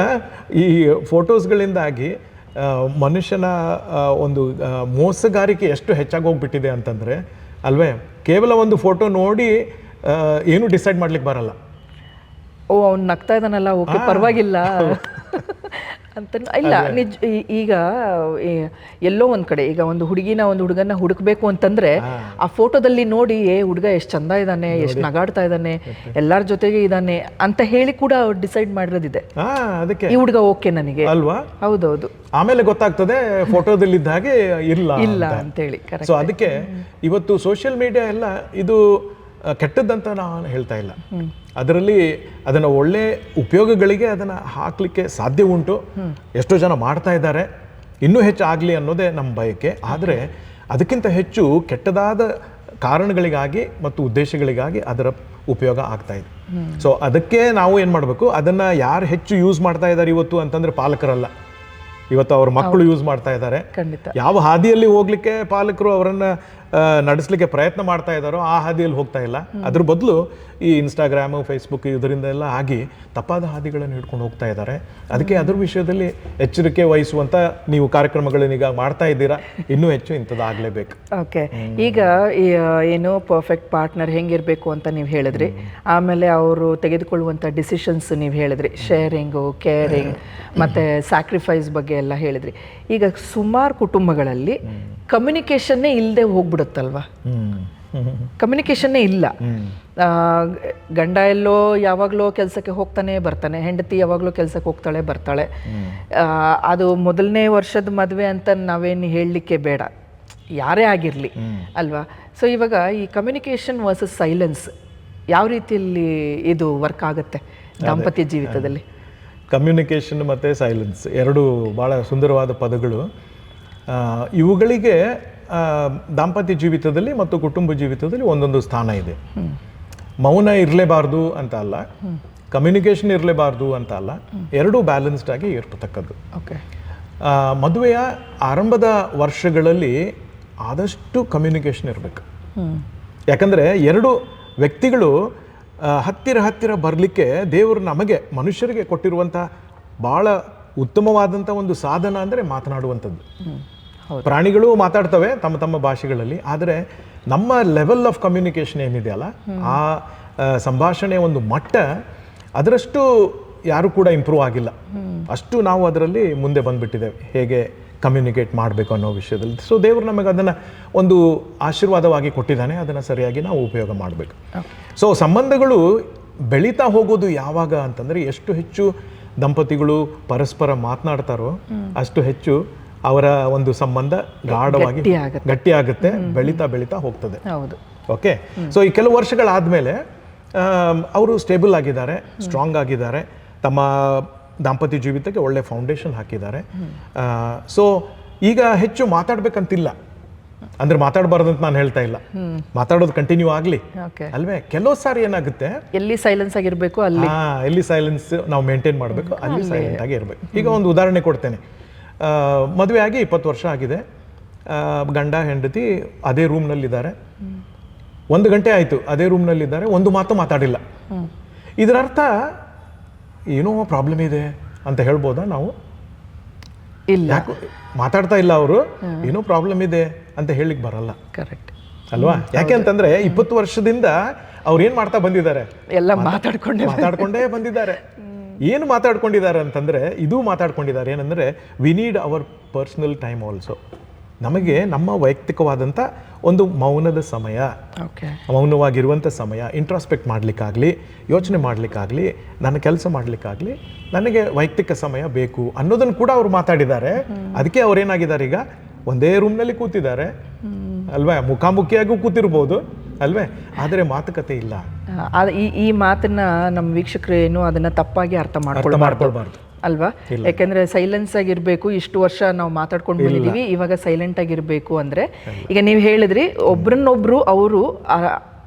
ಈ ಫೋಟೋಸ್ಗಳಿಂದಾಗಿ ಮನುಷ್ಯನ ಒಂದು ಮೋಸಗಾರಿಕೆ ಎಷ್ಟು ಹೆಚ್ಚಾಗಿ ಹೋಗ್ಬಿಟ್ಟಿದೆ ಅಂತಂದರೆ ಅಲ್ವೇ? ಕೇವಲ ಒಂದು ಫೋಟೋ ನೋಡಿ ಏನು ಡಿಸೈಡ್ ಮಾಡ್ಲಿಕ್ಕೆ ಬರಲ್ಲ. ಓ, ಅವ್ನು ನಗ್ತಾ ಇದ್ದಾನಲ್ಲ, ಓಕೆ ಪರವಾಗಿಲ್ಲ ಅಂತ ಇಲ್ಲ. ನಿಜ, ಈಗ ಎಲ್ಲೋ ಒಂದು ಕಡೆ ಈಗ ಒಂದು ಹುಡುಗನ ಹುಡುಕ್ಬೇಕು ಅಂತಂದ್ರೆ ಆ ಫೋಟೋದಲ್ಲಿ ನೋಡಿ ಹುಡುಗ ಎಷ್ಟು ಚಂದ ಇದ್ದಾನೆ, ಎಷ್ಟು ನಗಾಡ್ತಾ ಇದ್ದಾನೆ, ಎಲ್ಲರ ಜೊತೆಗೆ ಇದ್ದಾನೆ ಅಂತ ಹೇಳಿ ಕೂಡ ಅವ್ರು ಡಿಸೈಡ್ ಮಾಡಿರೋದಿದೆ. ಅದಕ್ಕೆ ಈ ಹುಡುಗ ಓಕೆ ನನಗೆ ಅಲ್ವಾ? ಹೌದೌದು. ಆಮೇಲೆ ಗೊತ್ತಾಗ್ತದೆ ಫೋಟೋದಲ್ಲಿ ಇದ್ದ ಹಾಗೆ ಇಲ್ಲ ಅಂತೇಳಿ. ಸೊ ಅದಕ್ಕೆ ಇವತ್ತು ಸೋಷಿಯಲ್ ಮೀಡಿಯಾ ಎಲ್ಲ ಇದು ಕೆಟ್ಟದ್ದಂತ ನಾನು ಹೇಳ್ತಾ ಇಲ್ಲ. ಅದರಲ್ಲಿ ಅದನ್ನು ಒಳ್ಳೆ ಉಪಯೋಗಗಳಿಗೆ ಅದನ್ನು ಹಾಕಲಿಕ್ಕೆ ಸಾಧ್ಯ ಉಂಟು. ಎಷ್ಟೋ ಜನ ಮಾಡ್ತಾ ಇದ್ದಾರೆ, ಇನ್ನೂ ಹೆಚ್ಚು ಆಗಲಿ ಅನ್ನೋದೇ ನಮ್ಮ ಬಯಕೆ. ಆದರೆ ಅದಕ್ಕಿಂತ ಹೆಚ್ಚು ಕೆಟ್ಟದಾದ ಕಾರಣಗಳಿಗಾಗಿ ಮತ್ತು ಉದ್ದೇಶಗಳಿಗಾಗಿ ಅದರ ಉಪಯೋಗ ಆಗ್ತಾ ಇದೆ. ಸೊ ಅದಕ್ಕೆ ನಾವು ಏನು ಮಾಡಬೇಕು, ಅದನ್ನು ಯಾರು ಹೆಚ್ಚು ಯೂಸ್ ಮಾಡ್ತಾ ಇದ್ದಾರೆ ಇವತ್ತು ಅಂತಂದರೆ ಪಾಲಕರಲ್ಲ, ಇವತ್ತು ಅವ್ರ ಮಕ್ಕಳು ಯೂಸ್ ಮಾಡ್ತಾ ಇದ್ದಾರೆ. ಯಾವ ಹಾದಿಯಲ್ಲಿ ಹೋಗ್ಲಿಕ್ಕೆ ಪಾಲಕರು ಅವರನ್ನು ನಡೆಸಲಿಕ್ಕೆ ಪ್ರಯತ್ನ ಮಾಡ್ತಾ ಇದ್ದಾರೋ ಆ ಹಾದಿಯಲ್ಲಿ ಹೋಗ್ತಾ ಇಲ್ಲ. ಅದ್ರ ಬದಲು ಈ ಇನ್ಸ್ಟಾಗ್ರಾಮು, ಫೇಸ್ಬುಕ್ ಇದರಿಂದ ಎಲ್ಲ ಆಗಿ ತಪ್ಪಾದ ಹಾದಿಗಳನ್ನು ಹಿಡ್ಕೊಂಡು ಹೋಗ್ತಾ ಇದ್ದಾರೆ. ಅದಕ್ಕೆ ಅದ್ರ ವಿಷಯದಲ್ಲಿ ಎಚ್ಚರಿಕೆ ವಹಿಸುವಂಥ ನೀವು ಕಾರ್ಯಕ್ರಮಗಳನ್ನೀಗ ಮಾಡ್ತಾ ಇದ್ದೀರಾ. ಇನ್ನೂ ಹೆಚ್ಚು ಇಂಥದ್ದಾಗಲೇಬೇಕು. ಓಕೆ, ಈಗ ಏನು ಪರ್ಫೆಕ್ಟ್ ಪಾರ್ಟ್ನರ್ ಹೆಂಗಿರಬೇಕು ಅಂತ ನೀವು ಹೇಳಿದ್ರಿ. ಆಮೇಲೆ ಅವರು ತೆಗೆದುಕೊಳ್ಳುವಂಥ ಡಿಸಿಷನ್ಸ್ ನೀವು ಹೇಳಿದ್ರಿ, ಶೇರಿಂಗು, ಕೇರಿಂಗ್ ಮತ್ತು ಸ್ಯಾಕ್ರಿಫೈಸ್ ಬಗ್ಗೆ ಎಲ್ಲ ಹೇಳಿದ್ರಿ. ಈಗ ಸುಮಾರು ಕುಟುಂಬಗಳಲ್ಲಿ ಕಮ್ಯುನಿಕೇಷನ್ನೇ ಇಲ್ಲದೆ ಹೋಗ್ಬಿಡುತ್ತಲ್ವ. ಕಮ್ಯುನಿಕೇಷನ್ನೇ ಇಲ್ಲ. ಗಂಡ ಎಲ್ಲೋ ಯಾವಾಗಲೂ ಕೆಲಸಕ್ಕೆ ಹೋಗ್ತಾನೆ ಬರ್ತಾನೆ, ಹೆಂಡತಿ ಯಾವಾಗಲೂ ಕೆಲಸಕ್ಕೆ ಹೋಗ್ತಾಳೆ ಬರ್ತಾಳೆ. ಅದು ಮೊದಲನೇ ವರ್ಷದ ಮದುವೆ ಅಂತ ನಾವೇನು ಹೇಳಲಿಕ್ಕೆ ಬೇಡ, ಯಾರೇ ಆಗಿರಲಿ ಅಲ್ವಾ. ಸೊ ಇವಾಗ ಈ ಕಮ್ಯುನಿಕೇಷನ್ ವರ್ಸಸ್ ಸೈಲೆನ್ಸ್ ಯಾವ ರೀತಿಯಲ್ಲಿ ಇದು ವರ್ಕ್ ಆಗುತ್ತೆ ದಾಂಪತ್ಯ ಜೀವಿತದಲ್ಲಿ? ಕಮ್ಯುನಿಕೇಷನ್ ಮತ್ತು ಸೈಲೆನ್ಸ್ ಎರಡು ಭಾಳ ಸುಂದರವಾದ ಪದಗಳು. ಇವುಗಳಿಗೆ ದಾಂಪತ್ಯ ಜೀವಿತದಲ್ಲಿ ಮತ್ತು ಕುಟುಂಬ ಜೀವಿತದಲ್ಲಿ ಒಂದೊಂದು ಸ್ಥಾನ ಇದೆ. ಮೌನ ಇರಲೇಬಾರ್ದು ಅಂತ ಅಲ್ಲ, ಕಮ್ಯುನಿಕೇಷನ್ ಇರಲೇಬಾರ್ದು ಅಂತ ಅಲ್ಲ, ಎರಡೂ ಬ್ಯಾಲೆನ್ಸ್ಡ್ ಆಗಿ ಇರ್ತಕ್ಕದ್ದು. ಓಕೆ. ಮದುವೆಯ ಆರಂಭದ ವರ್ಷಗಳಲ್ಲಿ ಆದಷ್ಟು ಕಮ್ಯುನಿಕೇಷನ್ ಇರಬೇಕು. ಯಾಕಂದರೆ ಎರಡು ವ್ಯಕ್ತಿಗಳು ಹತ್ತಿರ ಬರಲಿಕ್ಕೆ ದೇವರು ನಮಗೆ ಮನುಷ್ಯರಿಗೆ ಕೊಟ್ಟಿರುವಂಥ ಭಾಳ ಉತ್ತಮವಾದಂಥ ಒಂದು ಸಾಧನ ಅಂದರೆ ಮಾತನಾಡುವಂಥದ್ದು. ಪ್ರಾಣಿಗಳು ಮಾತಾಡ್ತವೆ ತಮ್ಮ ತಮ್ಮ ಭಾಷೆಗಳಲ್ಲಿ, ಆದರೆ ನಮ್ಮ ಲೆವೆಲ್ ಆಫ್ ಕಮ್ಯುನಿಕೇಷನ್ ಏನಿದೆಯಲ್ಲ, ಆ ಸಂಭಾಷಣೆ ಒಂದು ಮಟ್ಟ ಅದರಷ್ಟು ಯಾರು ಕೂಡ ಇಂಪ್ರೂವ್ ಆಗಿಲ್ಲ. ಅಷ್ಟು ನಾವು ಅದರಲ್ಲಿ ಮುಂದೆ ಬಂದುಬಿಟ್ಟಿದ್ದೇವೆ ಹೇಗೆ ಕಮ್ಯುನಿಕೇಟ್ ಮಾಡಬೇಕು ಅನ್ನೋ ವಿಷಯದಲ್ಲಿ. ಸೊ ದೇವರು ನಮಗೆ ಅದನ್ನು ಒಂದು ಆಶೀರ್ವಾದವಾಗಿ ಕೊಟ್ಟಿದ್ದಾನೆ, ಅದನ್ನು ಸರಿಯಾಗಿ ನಾವು ಉಪಯೋಗ ಮಾಡಬೇಕು. ಸೊ ಸಂಬಂಧಗಳು ಬೆಳೀತಾ ಹೋಗೋದು ಯಾವಾಗ ಅಂತಂದರೆ, ಎಷ್ಟು ಹೆಚ್ಚು ದಂಪತಿಗಳು ಪರಸ್ಪರ ಮಾತನಾಡ್ತಾರೋ ಅಷ್ಟು ಹೆಚ್ಚು ಅವರ ಒಂದು ಸಂಬಂಧ ಗಾಢವಾಗಿ ಗಟ್ಟಿ ಆಗುತ್ತೆ, ಬೆಳೀತಾ ಹೋಗ್ತದೆ. ಓಕೆ. ಸೊ ಈ ಕೆಲವು ವರ್ಷಗಳಾದಮೇಲೆ ಅವರು ಸ್ಟೇಬಲ್ ಆಗಿದ್ದಾರೆ, ಸ್ಟ್ರಾಂಗ್ ಆಗಿದ್ದಾರೆ, ತಮ್ಮ ದಾಂಪತ್ಯ ಜೀವಿತಕ್ಕೆ ಒಳ್ಳೆ ಫೌಂಡೇಶನ್ ಹಾಕಿದ್ದಾರೆ. ಸೊ ಈಗ ಹೆಚ್ಚು ಮಾತಾಡ್ಬೇಕಂತಿಲ್ಲ, ಅಂದ್ರೆ ಮಾತಾಡಬಾರ್ದು ಅಂತ ನಾನು ಹೇಳ್ತಾ ಇಲ್ಲ, ಮಾತಾಡೋದು ಕಂಟಿನ್ಯೂ ಆಗಲಿ ಅಲ್ವೇ. ಕೆಲವು ಸಾರಿ ಏನಾಗುತ್ತೆ, ಎಲ್ಲಿ ಸೈಲೆನ್ಸ್ ಆಗಿರಬೇಕು ಅಲ್ಲಿ, ಎಲ್ಲಿ ಸೈಲೆನ್ಸ್ ನಾವು ಮೇಂಟೈನ್ ಮಾಡಬೇಕು ಅಲ್ಲಿ ಸೈಲೆಂಟ್ ಆಗಿ ಇರಬೇಕು. ಈಗ ಒಂದು ಉದಾಹರಣೆ ಕೊಡ್ತೇನೆ. ಮದುವೆ ಆಗಿ 20 ವರ್ಷ ಆಗಿದೆ, ಗಂಡ ಹೆಂಡತಿ ಅದೇ ರೂಮ್ನಲ್ಲಿದ್ದಾರೆ, 1 ಗಂಟೆ ಆಯಿತು ಅದೇ ರೂಮ್ನಲ್ಲಿದ್ದಾರೆ, ಒಂದು ಮಾತು ಮಾತಾಡಿಲ್ಲ. ಇದರ ಅರ್ಥ ಏನೋ ಪ್ರಾಬ್ಲಮ್ ಇದೆ ಅಂತ ಹೇಳ್ಬೋದಾ ನಾವು? ಇಲ್ಲ, ಮಾತಾಡ್ತಾ ಇಲ್ಲ ಅವರು, ಏನೋ ಪ್ರಾಬ್ಲಮ್ ಇದೆ ಅಂತ ಹೇಳಿಕ್ ಬರಲ್ಲ. ಕರೆಕ್ಟ್ ಅಲ್ವಾ? ಯಾಕೆ ಅಂತಂದ್ರೆ 20 ವರ್ಷದಿಂದ ಅವ್ರು ಏನ್ ಮಾಡ್ತಾ ಬಂದಿದ್ದಾರೆ, ಎಲ್ಲ ಮಾತಾಡ್ಕೊಂಡೇ ಬಂದಿದ್ದಾರೆ. ಏನು ಮಾತಾಡ್ಕೊಂಡಿದ್ದಾರೆ ಅಂತಂದ್ರೆ ಇದು ಮಾತಾಡ್ಕೊಂಡಿದ್ದಾರೆ ಏನಂದ್ರೆ, we need our personal time also. ನಮಗೆ ನಮ್ಮ ವೈಯಕ್ತಿಕವಾದಂಥ ಒಂದು ಮೌನದ ಸಮಯ, ಮೌನವಾಗಿರುವಂಥ ಸಮಯ, ಇಂಟ್ರಾಸ್ಪೆಕ್ಟ್ ಮಾಡಲಿಕ್ಕಾಗಲಿ, ಯೋಚನೆ ಮಾಡಲಿಕ್ಕಾಗಲಿ, ನನ್ನ ಕೆಲಸ ಮಾಡಲಿಕ್ಕಾಗಲಿ ನನಗೆ ವೈಯಕ್ತಿಕ ಸಮಯ ಬೇಕು ಅನ್ನೋದನ್ನು ಕೂಡ ಅವ್ರು ಮಾತಾಡಿದ್ದಾರೆ. ಅದಕ್ಕೆ ಅವ್ರೇನಾಗಿದ್ದಾರೆ, ಈಗ ಒಂದೇ ರೂಮ್ನಲ್ಲಿ ಕೂತಿದ್ದಾರೆ ಅಲ್ವೇ, ಮುಖಾಮುಖಿಯಾಗೂ ಕೂತಿರ್ಬೋದು ಅಲ್ವೇ, ಆದರೆ ಮಾತುಕತೆ ಇಲ್ಲ. ಈ ಮಾತನ್ನ ನಮ್ಮ ವೀಕ್ಷಕರು ಏನು ಅದನ್ನ ತಪ್ಪಾಗಿ ಅರ್ಥ ಮಾಡ್ಕೊಳ್ಬಾರ್ದು ಅಲ್ವಾ. ಯಾಕೆಂದ್ರೆ ಸೈಲೆನ್ಸ್ ಆಗಿರ್ಬೇಕು, ಇಷ್ಟು ವರ್ಷ ನಾವು ಮಾತಾಡ್ಕೊಂಡು ಬಂದಿದ್ದೀವಿ, ಇವಾಗ ಸೈಲೆಂಟ್ ಆಗಿರ್ಬೇಕು ಅಂದ್ರೆ, ಈಗ ನೀವು ಹೇಳಿದ್ರಿ ಒಬ್ರನ್ನೊಬ್ರು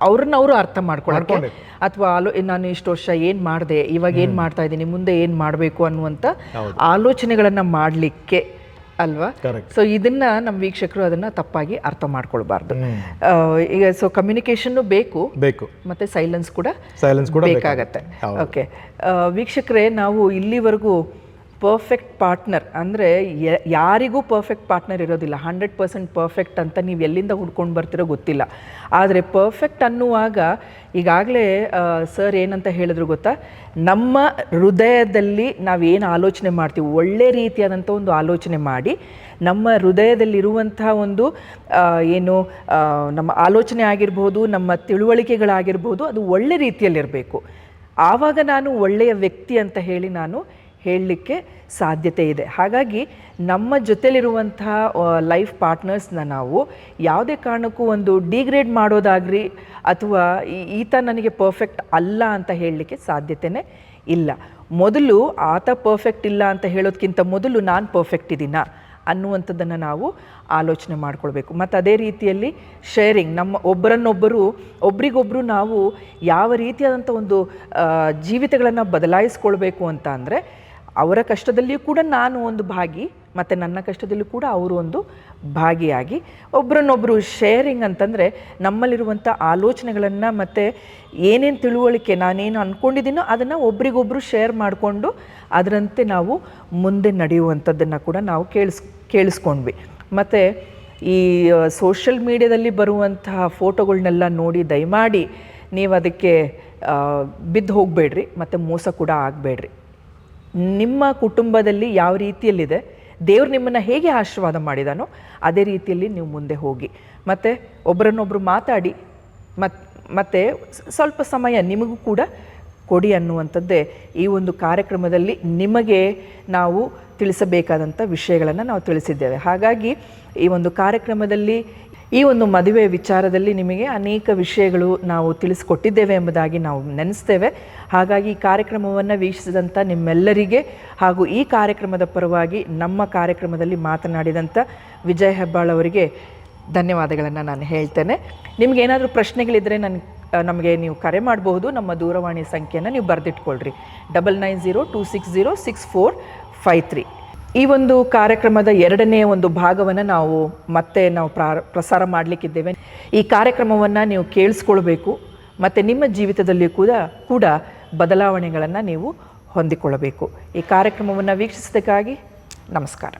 ಅವ್ರನ್ನ ಅರ್ಥ ಮಾಡ್ಕೊಳಕ್ಕೆ, ಅಥವಾ ನಾನು ಇಷ್ಟು ವರ್ಷ ಏನ್ ಮಾಡಿದೆ, ಇವಾಗ ಏನ್ ಮಾಡ್ತಾ ಇದ್ದೀನಿ, ಮುಂದೆ ಏನ್ ಮಾಡಬೇಕು ಅನ್ನುವಂಥ ಆಲೋಚನೆಗಳನ್ನ ಮಾಡಲಿಕ್ಕೆ ಅಲ್ವಾ. ಸೊ ಇದನ್ನ ನಮ್ಮ ವೀಕ್ಷಕರು ಅದನ್ನ ತಪ್ಪಾಗಿ ಅರ್ಥ ಮಾಡ್ಕೊಳ್ಬಾರ್ದು. ಈಗ ಸೊ ಕಮ್ಯುನಿಕೇಶನ್ ಬೇಕು ಮತ್ತೆ ಸೈಲೆನ್ಸ್ ಕೂಡ ಬೇಕಾಗತ್ತೆ. ಓಕೆ ವೀಕ್ಷಕರೇ, ನಾವು ಇಲ್ಲಿವರೆಗೂ ಪರ್ಫೆಕ್ಟ್ ಪಾರ್ಟ್ನರ್ ಅಂದರೆ ಯಾರಿಗೂ ಪರ್ಫೆಕ್ಟ್ ಪಾರ್ಟ್ನರ್ ಇರೋದಿಲ್ಲ. 100% ಪರ್ಫೆಕ್ಟ್ ಅಂತ ನೀವು ಎಲ್ಲಿಂದ ಹುಡ್ಕೊಂಡು ಬರ್ತಿರೋ ಗೊತ್ತಿಲ್ಲ. ಆದರೆ ಪರ್ಫೆಕ್ಟ್ ಅನ್ನುವಾಗ ಈಗಾಗಲೇ ಸರ್ ಏನಂತ ಹೇಳಿದ್ರು ಗೊತ್ತಾ, ನಮ್ಮ ಹೃದಯದಲ್ಲಿ ನಾವೇನು ಆಲೋಚನೆ ಮಾಡ್ತೀವಿ, ಒಳ್ಳೆ ರೀತಿಯಾದಂಥ ಒಂದು ಆಲೋಚನೆ ಮಾಡಿ, ನಮ್ಮ ಹೃದಯದಲ್ಲಿರುವಂಥ ಒಂದು ಏನು ನಮ್ಮ ಆಲೋಚನೆ ಆಗಿರ್ಬೋದು, ನಮ್ಮ ತಿಳುವಳಿಕೆಗಳಾಗಿರ್ಬೋದು, ಅದು ಒಳ್ಳೆ ರೀತಿಯಲ್ಲಿರಬೇಕು. ಆವಾಗ ನಾನು ಒಳ್ಳೆಯ ವ್ಯಕ್ತಿ ಅಂತ ಹೇಳಿ ನಾನು ಹೇಳಲಿಕ್ಕೆ ಸಾಧ್ಯತೆ ಇದೆ. ಹಾಗಾಗಿ ನಮ್ಮ ಜೊತೆಲಿರುವಂತಹ ಲೈಫ್ ಪಾರ್ಟ್ನರ್ಸ್ನ ನಾವು ಯಾವುದೇ ಕಾರಣಕ್ಕೂ ಒಂದು ಡಿಗ್ರೇಡ್ ಮಾಡೋದಾಗ್ರಿ ಅಥವಾ ಈತ ನನಗೆ ಪರ್ಫೆಕ್ಟ್ ಅಲ್ಲ ಅಂತ ಹೇಳಲಿಕ್ಕೆ ಸಾಧ್ಯತೆಯೇ ಇಲ್ಲ. ಮೊದಲು ಆತ ಪರ್ಫೆಕ್ಟ್ ಇಲ್ಲ ಅಂತ ಹೇಳೋದಕ್ಕಿಂತ ಮೊದಲು ನಾನು ಪರ್ಫೆಕ್ಟ್ ಇದ್ದೀನಾ ಅನ್ನುವಂಥದ್ದನ್ನು ನಾವು ಆಲೋಚನೆ ಮಾಡ್ಕೊಳ್ಬೇಕು. ಮತ್ತು ಅದೇ ರೀತಿಯಲ್ಲಿ ಶೇರಿಂಗ್, ನಮ್ಮ ಒಬ್ರಿಗೊಬ್ಬರು ನಾವು ಯಾವ ರೀತಿಯಾದಂಥ ಒಂದು ಜೀವಿತಗಳನ್ನು ಬದಲಾಯಿಸ್ಕೊಳ್ಬೇಕು ಅಂತ ಅಂದರೆ, ಅವರ ಕಷ್ಟದಲ್ಲಿಯೂ ಕೂಡ ನಾನು ಒಂದು ಭಾಗಿ ಮತ್ತು ನನ್ನ ಕಷ್ಟದಲ್ಲೂ ಕೂಡ ಅವರು ಒಂದು ಭಾಗಿಯಾಗಿ ಒಬ್ಬರನ್ನೊಬ್ಬರು ಶೇರಿಂಗ್ ಅಂತಂದರೆ, ನಮ್ಮಲ್ಲಿರುವಂಥ ಆಲೋಚನೆಗಳನ್ನು ಮತ್ತು ಏನೇನು ತಿಳುವಳಿಕೆ ನಾನೇನು ಅಂದ್ಕೊಂಡಿದ್ದೀನೋ ಅದನ್ನು ಒಬ್ರಿಗೊಬ್ಬರು ಶೇರ್ ಮಾಡಿಕೊಂಡು ಅದರಂತೆ ನಾವು ಮುಂದೆ ನಡೆಯುವಂಥದ್ದನ್ನು ಕೂಡ ನಾವು ಕೇಳಿಸ್ಕೊಂಡ್ವಿ. ಮತ್ತು ಈ ಸೋಷಿಯಲ್ ಮೀಡಿಯಾದಲ್ಲಿ ಬರುವಂತಹ ಫೋಟೋಗಳನ್ನೆಲ್ಲ ನೋಡಿ ದಯಮಾಡಿ ನೀವು ಅದಕ್ಕೆ ಬಿದ್ದು ಹೋಗಬೇಡ್ರಿ ಮತ್ತು ಮೋಸ ಕೂಡ ಆಗಬೇಡ್ರಿ. ನಿಮ್ಮ ಕುಟುಂಬದಲ್ಲಿ ಯಾವ ರೀತಿಯಲ್ಲಿದೆ, ದೇವ್ರು ನಿಮ್ಮನ್ನು ಹೇಗೆ ಆಶೀರ್ವಾದ ಮಾಡಿದಾನೋ ಅದೇ ರೀತಿಯಲ್ಲಿ ನೀವು ಮುಂದೆ ಹೋಗಿ, ಮತ್ತು ಒಬ್ಬರನ್ನೊಬ್ಬರು ಮಾತಾಡಿ ಮತ್ತು ಸ್ವಲ್ಪ ಸಮಯ ನಿಮಗೂ ಕೂಡ ಕೊಡಿ ಅನ್ನುವಂಥದ್ದೇ ಈ ಒಂದು ಕಾರ್ಯಕ್ರಮದಲ್ಲಿ ನಿಮಗೆ ನಾವು ತಿಳಿಸಬೇಕಾದಂಥ ವಿಷಯಗಳನ್ನು ನಾವು ತಿಳಿಸಿದ್ದೇವೆ. ಹಾಗಾಗಿ ಈ ಒಂದು ಕಾರ್ಯಕ್ರಮದಲ್ಲಿ ಈ ಒಂದು ಮದುವೆ ವಿಚಾರದಲ್ಲಿ ನಿಮಗೆ ಅನೇಕ ವಿಷಯಗಳು ನಾವು ತಿಳಿಸ್ಕೊಟ್ಟಿದ್ದೇವೆ ಎಂಬುದಾಗಿ ನಾವು ನೆನೆಸ್ತೇವೆ. ಹಾಗಾಗಿ ಈ ಕಾರ್ಯಕ್ರಮವನ್ನು ವೀಕ್ಷಿಸಿದಂಥ ನಿಮ್ಮೆಲ್ಲರಿಗೆ ಹಾಗೂ ಈ ಕಾರ್ಯಕ್ರಮದ ಪರವಾಗಿ ನಮ್ಮ ಕಾರ್ಯಕ್ರಮದಲ್ಲಿ ಮಾತನಾಡಿದಂಥ ವಿಜಯ್ ಹೆಬ್ಬಾಳ್ ಅವರಿಗೆ ಧನ್ಯವಾದಗಳನ್ನು ನಾನು ಹೇಳ್ತೇನೆ. ನಿಮಗೇನಾದರೂ ಪ್ರಶ್ನೆಗಳಿದ್ದರೆ ನಮಗೆ ನೀವು ಕರೆ ಮಾಡಬಹುದು. ನಮ್ಮ ದೂರವಾಣಿ ಸಂಖ್ಯೆಯನ್ನು ನೀವು ಬರೆದಿಟ್ಕೊಳ್ರಿ, 9902606453. ಈ ಒಂದು ಕಾರ್ಯಕ್ರಮದ ಎರಡನೇ ಒಂದು ಭಾಗವನ್ನು ನಾವು ಪ್ರಸಾರ ಮಾಡಲಿಕ್ಕಿದ್ದೇವೆ. ಈ ಕಾರ್ಯಕ್ರಮವನ್ನು ನೀವು ಕೇಳಿಸ್ಕೊಳ್ಬೇಕು ಮತ್ತು ನಿಮ್ಮ ಜೀವಿತದಲ್ಲಿ ಕೂಡ ಬದಲಾವಣೆಗಳನ್ನು ನೀವು ಹೊಂದಿಕೊಳ್ಳಬೇಕು. ಈ ಕಾರ್ಯಕ್ರಮವನ್ನು ವೀಕ್ಷಿಸಿದ್ದಕ್ಕಾಗಿ ನಮಸ್ಕಾರ.